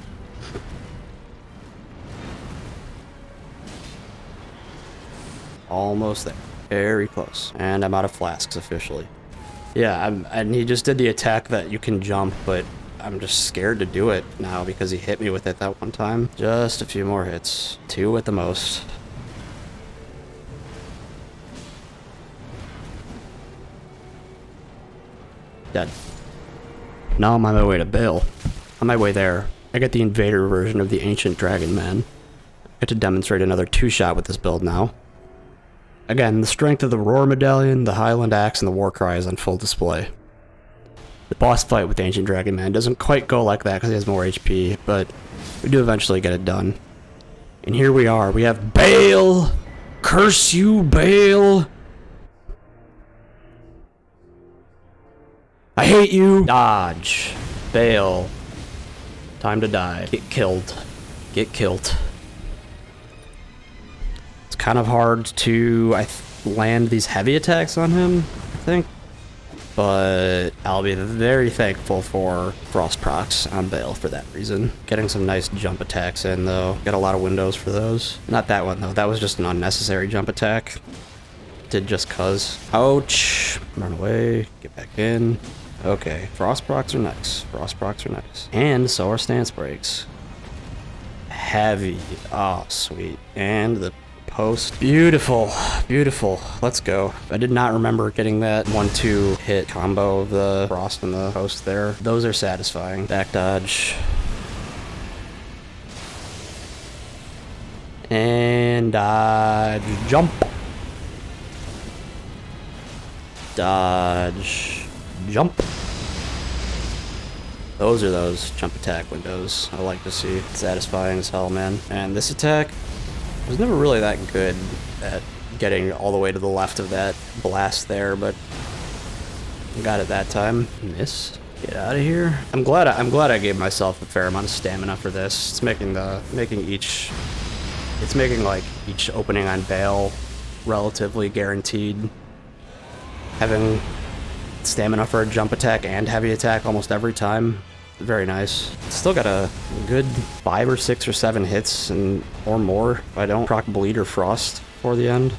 Almost there. Very close. And I'm out of flasks officially. Yeah, and he just did the attack that you can jump, but I'm just scared to do it now because he hit me with it that one time. Just a few more hits. 2 at the most. Dead. Now I'm on my way to Bayle. On my way there, I get the invader version of the ancient dragon man. I get to demonstrate another 2-shot with this build now. Again, the strength of the Roar Medallion, the Highland Axe, and the Warcry is on full display. The boss fight with the Ancient Dragon Man doesn't quite go like that because he has more HP, but we do eventually get it done. And here we are. We have Bayle! Curse you, Bayle! I hate you! Dodge. Bayle. Time to die. Get killed. Get killed. Kind of hard to land these heavy attacks on him, I think, but I'll be very thankful for frost procs on Bayle for that reason. Getting some nice jump attacks in though. Got a lot of windows for those. Not that one though, that was just an unnecessary jump attack. Did just cuz. Ouch. Run away, get back in. Okay, frost procs are nice. Frost procs are nice. And so are stance breaks. Heavy. Oh, sweet. And the post. Beautiful. Beautiful. Let's go. I did not remember getting that 1-2 hit combo of the frost and the post there. Those are satisfying. Back dodge. And dodge. Jump. Dodge. Jump. Those are those jump attack windows I like to see. Satisfying as hell, man. And this attack was never really that good at getting all the way to the left of that blast there, but got it that time. Miss. Get out of here. I'm glad I gave myself a fair amount of stamina for this. It's making each opening on Bayle relatively guaranteed. Having stamina for a jump attack and heavy attack almost every time. Very nice. Still got a good 5 or 6 or 7 hits or more if I don't proc bleed or frost for the end.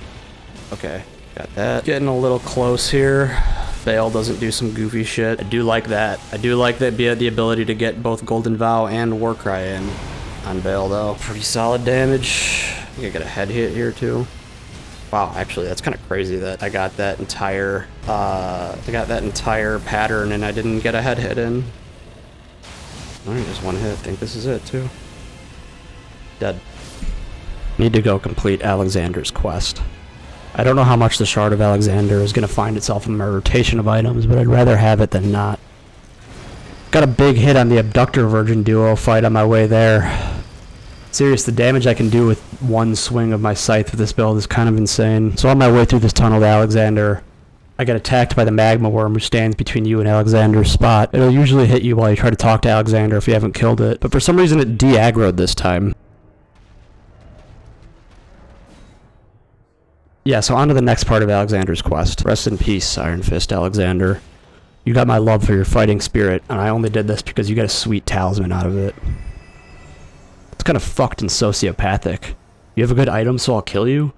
Okay, got that. Getting a little close here. Bayle doesn't do some goofy shit. I do like that. I do like that the ability to get both Golden Vow and Warcry in on Bayle though. Pretty solid damage. I think I got a head hit here too. Wow, actually that's kind of crazy that I got that entire pattern and I didn't get a head hit in. Alright, just one hit. I think this is it too. Dead. Need to go complete Alexander's quest. I don't know how much the Shard of Alexander is going to find itself in my rotation of items, but I'd rather have it than not. Got a big hit on the Abductor Virgin Duo fight on my way there. Serious, the damage I can do with one swing of my scythe with this build is kind of insane. So on my way through this tunnel to Alexander, I get attacked by the magma worm who stands between you and Alexander's spot. It'll usually hit you while you try to talk to Alexander if you haven't killed it, but for some reason it de-aggroed this time. Yeah, so on to the next part of Alexander's quest. Rest in peace, Iron Fist Alexander. You got my love for your fighting spirit, and I only did this because you got a sweet talisman out of it. It's kind of fucked and sociopathic. You have a good item, so I'll kill you?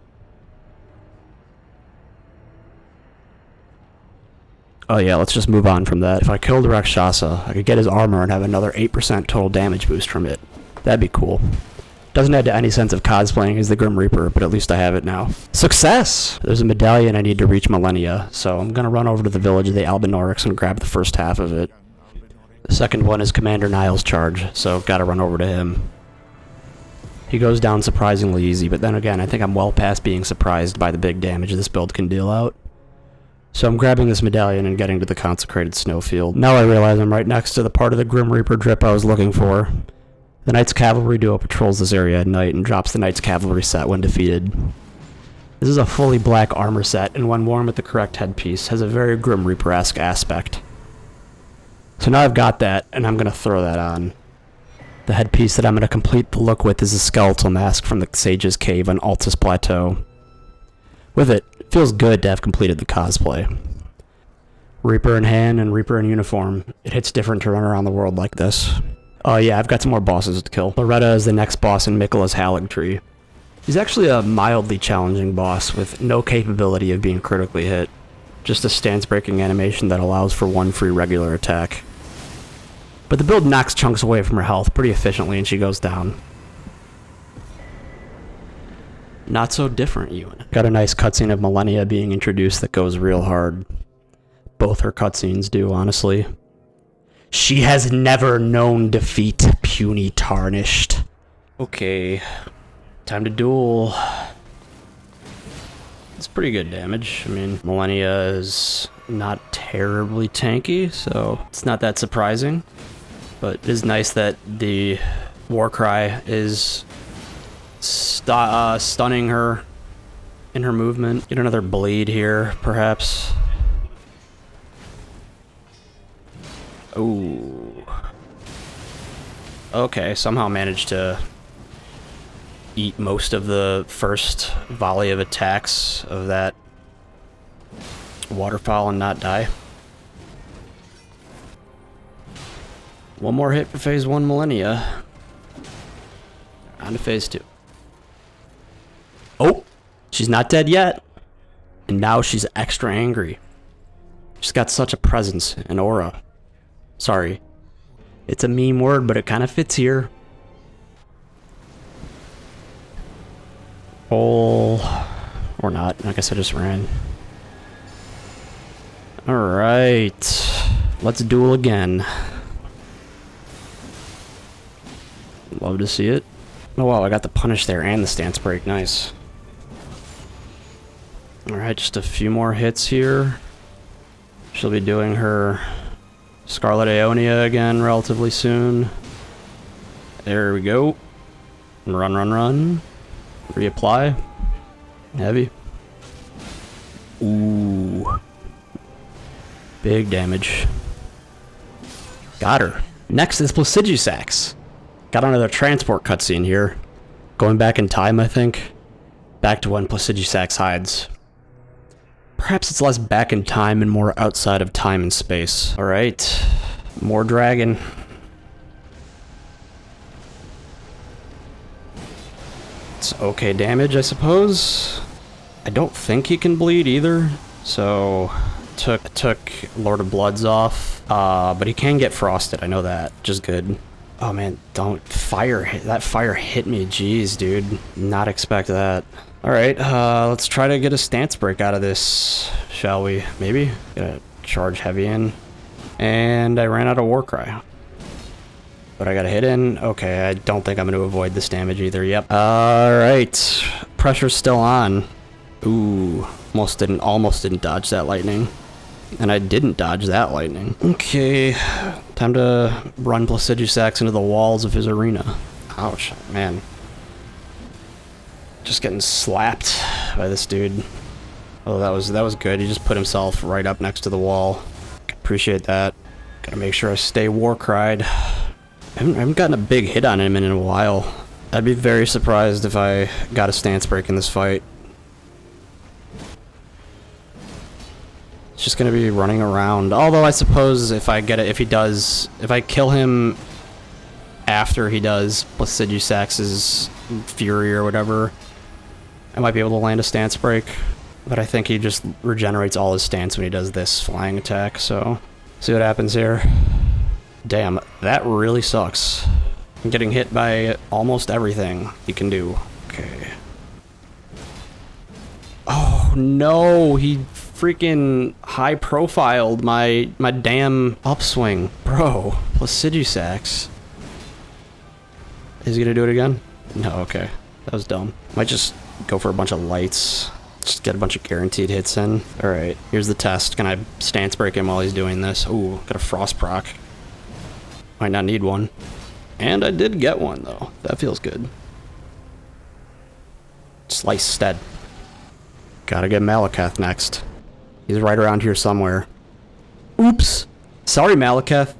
Oh yeah, let's just move on from that. If I killed Rakshasa, I could get his armor and have another 8% total damage boost from it. That'd be cool. Doesn't add to any sense of cosplaying as the Grim Reaper, but at least I have it now. Success! There's a medallion I need to reach Malenia, so I'm gonna run over to the village of the Albinorics and grab the first half of it. The second one is Commander Niall's charge, so gotta run over to him. He goes down surprisingly easy, but then again, I think I'm well past being surprised by the big damage this build can deal out. So I'm grabbing this medallion and getting to the consecrated snowfield. Now I realize I'm right next to the part of the Grim Reaper drip I was looking for. The Knights Cavalry Duo patrols this area at night and drops the Knights Cavalry set when defeated. This is a fully black armor set, and when worn with the correct headpiece, has a very Grim Reaper-esque aspect. So now I've got that, and I'm going to throw that on. The headpiece that I'm going to complete the look with is a skeletal mask from the Sage's Cave on Altus Plateau. With it, it feels good to have completed the cosplay. Reaper in hand and Reaper in uniform. It hits different to run around the world like this. Oh yeah, I've got some more bosses to kill. Loretta is the next boss in Mikola's Halig Tree. He's actually a mildly challenging boss with no capability of being critically hit. Just a stance-breaking animation that allows for one free regular attack. But the build knocks chunks away from her health pretty efficiently and she goes down. Not so different, Ewan. Got a nice cutscene of Malenia being introduced that goes real hard. Both her cutscenes do, honestly. She has never known defeat, puny tarnished. Okay, time to duel. It's pretty good damage. I mean, Malenia is not terribly tanky, so it's not that surprising. But it is nice that the Warcry is stunning her in her movement. Get another bleed here, perhaps. Ooh. Okay, somehow managed to eat most of the first volley of attacks of that waterfowl and not die. One more hit for phase 1 Malenia. On to phase 2. Oh! She's not dead yet. And now she's extra angry. She's got such a presence, an aura. Sorry. It's a meme word, but it kind of fits here. Or not. I guess I just ran. Alright. Let's duel again. Love to see it. Oh wow, I got the punish there and the stance break. Nice. Alright, just a few more hits here. She'll be doing her Scarlet Aeonia again relatively soon. There we go. Run, run, run. Reapply. Heavy. Ooh. Big damage. Got her. Next is Placidusax. Got another transport cutscene here. Going back in time, I think. Back to when Placidusax hides. Perhaps it's less back in time and more outside of time and space. Alright. More dragon. It's okay damage, I suppose. I don't think he can bleed either. So, took Lord of Bloods off. But he can get frosted, I know that. Which is good. Oh man, don't fire hit. That fire hit me. Jeez, dude. Not expect that. Alright, let's try to get a stance break out of this, shall we? Maybe? Gonna charge heavy in. And I ran out of Warcry. But I got a hit in. Okay, I don't think I'm gonna avoid this damage either. Yep. Alright. Pressure's still on. Ooh. Almost didn't dodge that lightning. And I didn't dodge that lightning. Okay. Time to run Placidusax into the walls of his arena. Ouch, man. Just getting slapped by this dude. Oh, that was good. He just put himself right up next to the wall. Appreciate that. Gotta make sure I stay Warcried. I haven't gotten a big hit on him in a while. I'd be very surprised if I got a stance break in this fight. It's just gonna be running around. Although I suppose if I kill him after he does Placidusax's Fury or whatever, I might be able to land a stance break. But I think he just regenerates all his stance when he does this flying attack, so see what happens here. Damn, that really sucks. I'm getting hit by almost everything he can do. Okay. Oh no, he freaking high-profiled my damn upswing. Bro, Placidusax. Is he gonna do it again? No, okay. That was dumb. Might just go for a bunch of lights. Just get a bunch of guaranteed hits in. Alright, here's the test. Can I stance break him while he's doing this? Ooh, got a frost proc. Might not need one. And I did get one, though. That feels good. Slice stead. Gotta get Maliketh next. He's right around here somewhere. Oops! Sorry, Maliketh.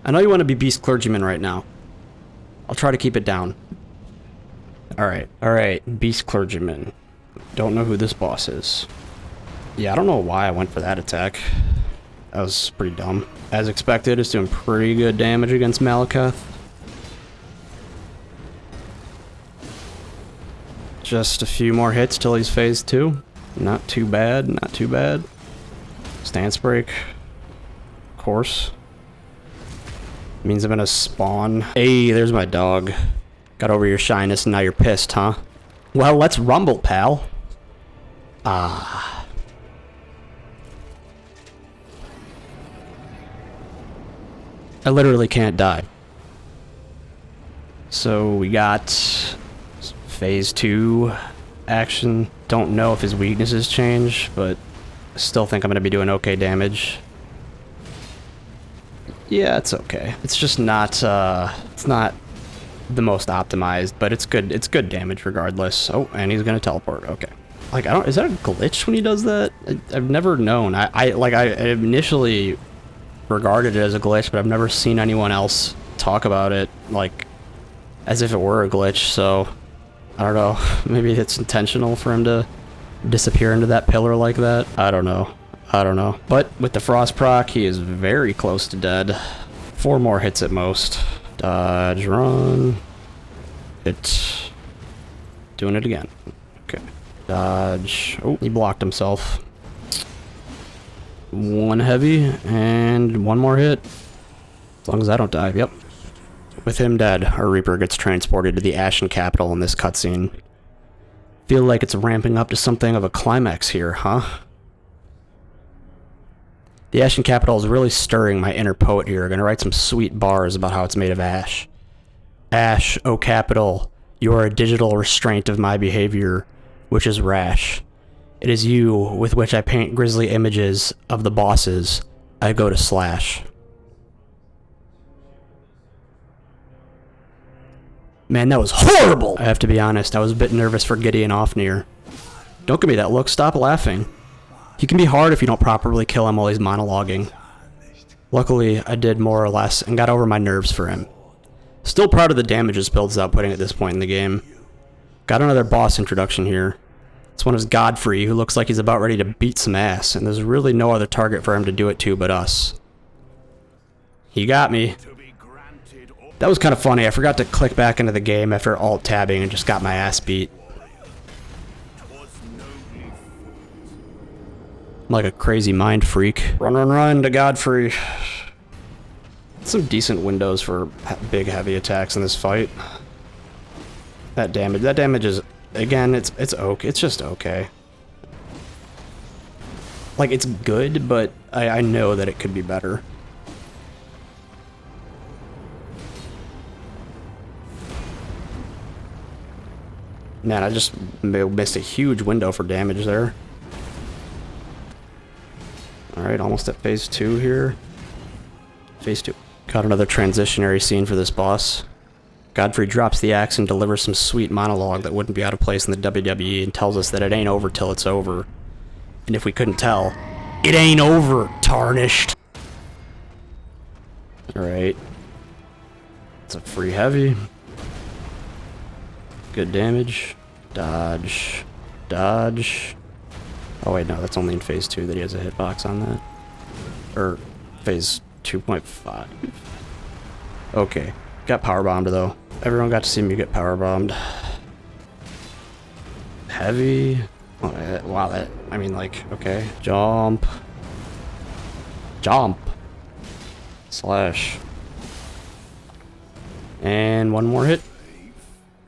I know you want to be Beast Clergyman right now. I'll try to keep it down. Alright, Beast Clergyman. Don't know who this boss is. Yeah, I don't know why I went for that attack. That was pretty dumb. As expected, it's doing pretty good damage against Maliketh. Just a few more hits till he's phase 2. Not too bad, not too bad. Stance break. Of course. Means I'm gonna spawn. Hey, there's my dog. Got over your shyness and now you're pissed, huh? Well, let's rumble, pal. Ah. I literally can't die. So we got phase 2 action. Don't know if his weaknesses change, but I still think I'm gonna be doing okay damage. Yeah, it's okay. It's just not, it's not the most optimized, but it's good. It's good damage regardless. Oh, and he's gonna teleport. Okay. Like, I don't, is that a glitch when he does that? I've never known. I initially regarded it as a glitch, but I've never seen anyone else talk about it, like, as if it were a glitch, so I don't know. Maybe it's intentional for him to disappear into that pillar like that. I don't know. But with the frost proc, he is very close to dead. 4 more hits at most. Dodge, run. Hit. Doing it again. Okay. Dodge. Oh, he blocked himself. 1 heavy, and 1 more hit. As long as I don't die. Yep. With him dead, our Reaper gets transported to the Ashen Capital in this cutscene. Feel like it's ramping up to something of a climax here, huh? The Ashen Capital is really stirring my inner poet here. Gonna write some sweet bars about how it's made of ash. Ash, O Capital, you are a digital restraint of my behavior, which is rash. It is you with which I paint grisly images of the bosses I go to slash. Man, that was horrible! I have to be honest, I was a bit nervous for Gideon Ofnir. Don't give me that look, stop laughing. He can be hard if you don't properly kill him while he's monologuing. Luckily, I did more or less and got over my nerves for him. Still proud of the damage his build's outputting at this point in the game. Got another boss introduction here. This one is Godfrey, who looks like he's about ready to beat some ass, and there's really no other target for him to do it to but us. He got me. That was kind of funny. I forgot to click back into the game after alt-tabbing and just got my ass beat. I'm like a crazy mind freak. Run to Godfrey. Some decent windows for big heavy attacks in this fight. That damage is, again, it's okay. It's just okay. Like, it's good, but I know that it could be better. Man, I just missed a huge window for damage there. Alright, almost at phase 2 here. Phase 2. Got another transitionary scene for this boss. Godfrey drops the axe and delivers some sweet monologue that wouldn't be out of place in the WWE and tells us that it ain't over till it's over. And if we couldn't tell, it ain't over, tarnished! Alright. It's a free heavy. Good damage. Dodge. Dodge. Oh wait, no, that's only in phase 2 that he has a hitbox on that. Or phase 2.5. Okay. Got powerbombed though. Everyone got to see me get powerbombed. Heavy. Oh, wow, that, I mean, like, okay. Jump. Jump. Slash. And 1 more hit.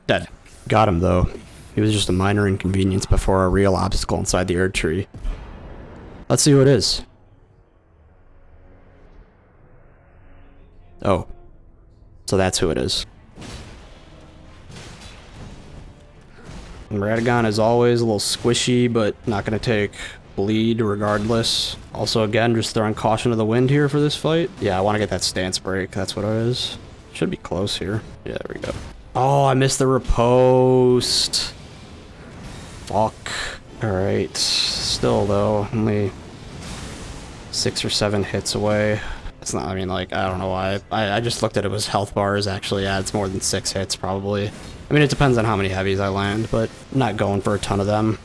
Dead. Got him though. He was just a minor inconvenience before a real obstacle inside the Erd Tree. Let's see who it is. Oh. So that's who it is. And Radagon is always a little squishy, but not going to take bleed regardless. Also, again, just throwing caution to the wind here for this fight. Yeah, I want to get that stance break. That's what it is. Should be close here. Yeah, there we go. Oh, I missed the riposte. Fuck. Alright. Still, though, only 6 or 7 hits away. It's not, I mean, like, I don't know why. I just looked at it as health bars. Actually, yeah, it's more than 6 hits, probably. I mean, it depends on how many heavies I land, but I'm not going for a ton of them.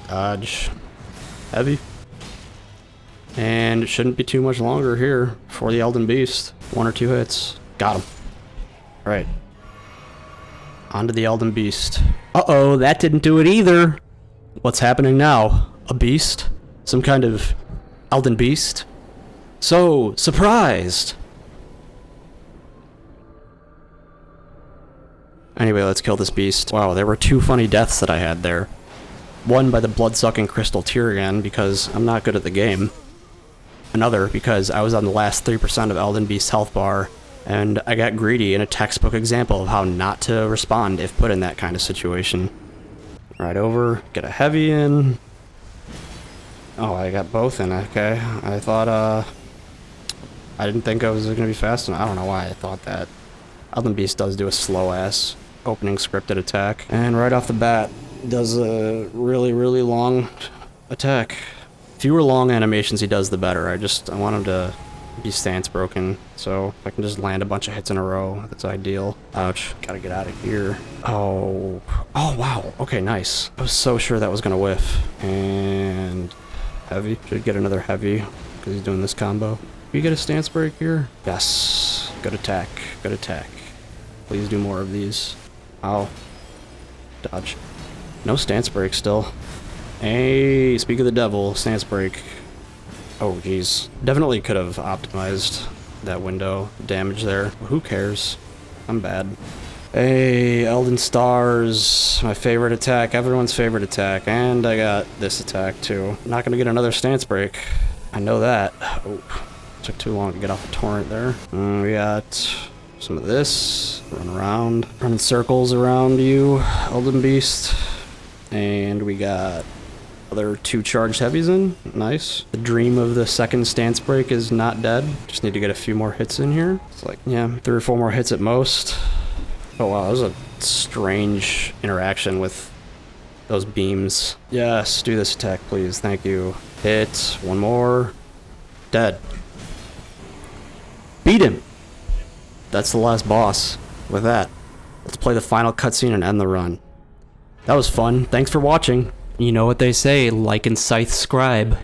Dodge. Heavy. And it shouldn't be too much longer here for the Elden Beast. 1 or 2 hits. Got him. Alright. On to the Elden Beast. Uh-oh, that didn't do it either. What's happening now? A beast? Some kind of Elden Beast? So, surprised! Anyway, let's kill this beast. Wow, there were 2 funny deaths that I had there. One by the blood-sucking Crystal Tyrian, because I'm not good at the game. Another, because I was on the last 3% of Elden Beast's health bar, and I got greedy in a textbook example of how not to respond if put in that kind of situation. Right over, get a heavy in. Oh, I got both in, okay. I thought, I didn't think I was gonna be fast enough. I don't know why I thought that. Elden Beast does do a slow-ass opening scripted attack. And right off the bat, does a really, really long attack. Fewer long animations he does, the better. I want him to be stance broken, so if I can just land a bunch of hits in a row, that's ideal. Ouch. Gotta get out of here. Oh. Oh, wow. Okay, nice. I was so sure that was gonna whiff. And heavy. Should get another heavy, because he's doing this combo. You get a stance break here? Yes. Good attack. Good attack. Please do more of these. Ow. Dodge. No stance break still. Hey, speak of the devil, stance break. Oh, jeez. Definitely could have optimized that window damage there. Who cares? I'm bad. Hey, Elden Stars. My favorite attack. Everyone's favorite attack. And I got this attack, too. Not gonna get another stance break. I know that. Oh, took too long to get off the torrent there. We got some of this. Run around. Run in circles around you, Elden Beast. And we got other 2 charged heavies in. Nice. The dream of the second stance break is not dead. Just need to get a few more hits in here. It's like, yeah, 3 or 4 more hits at most. Oh wow, that was a strange interaction with those beams. Yes, do this attack, please. Thank you. Hit. 1 more. Dead. Beat him! That's the last boss. With that, let's play the final cutscene and end the run. That was fun. Thanks for watching. You know what they say, like and Scythes scribe.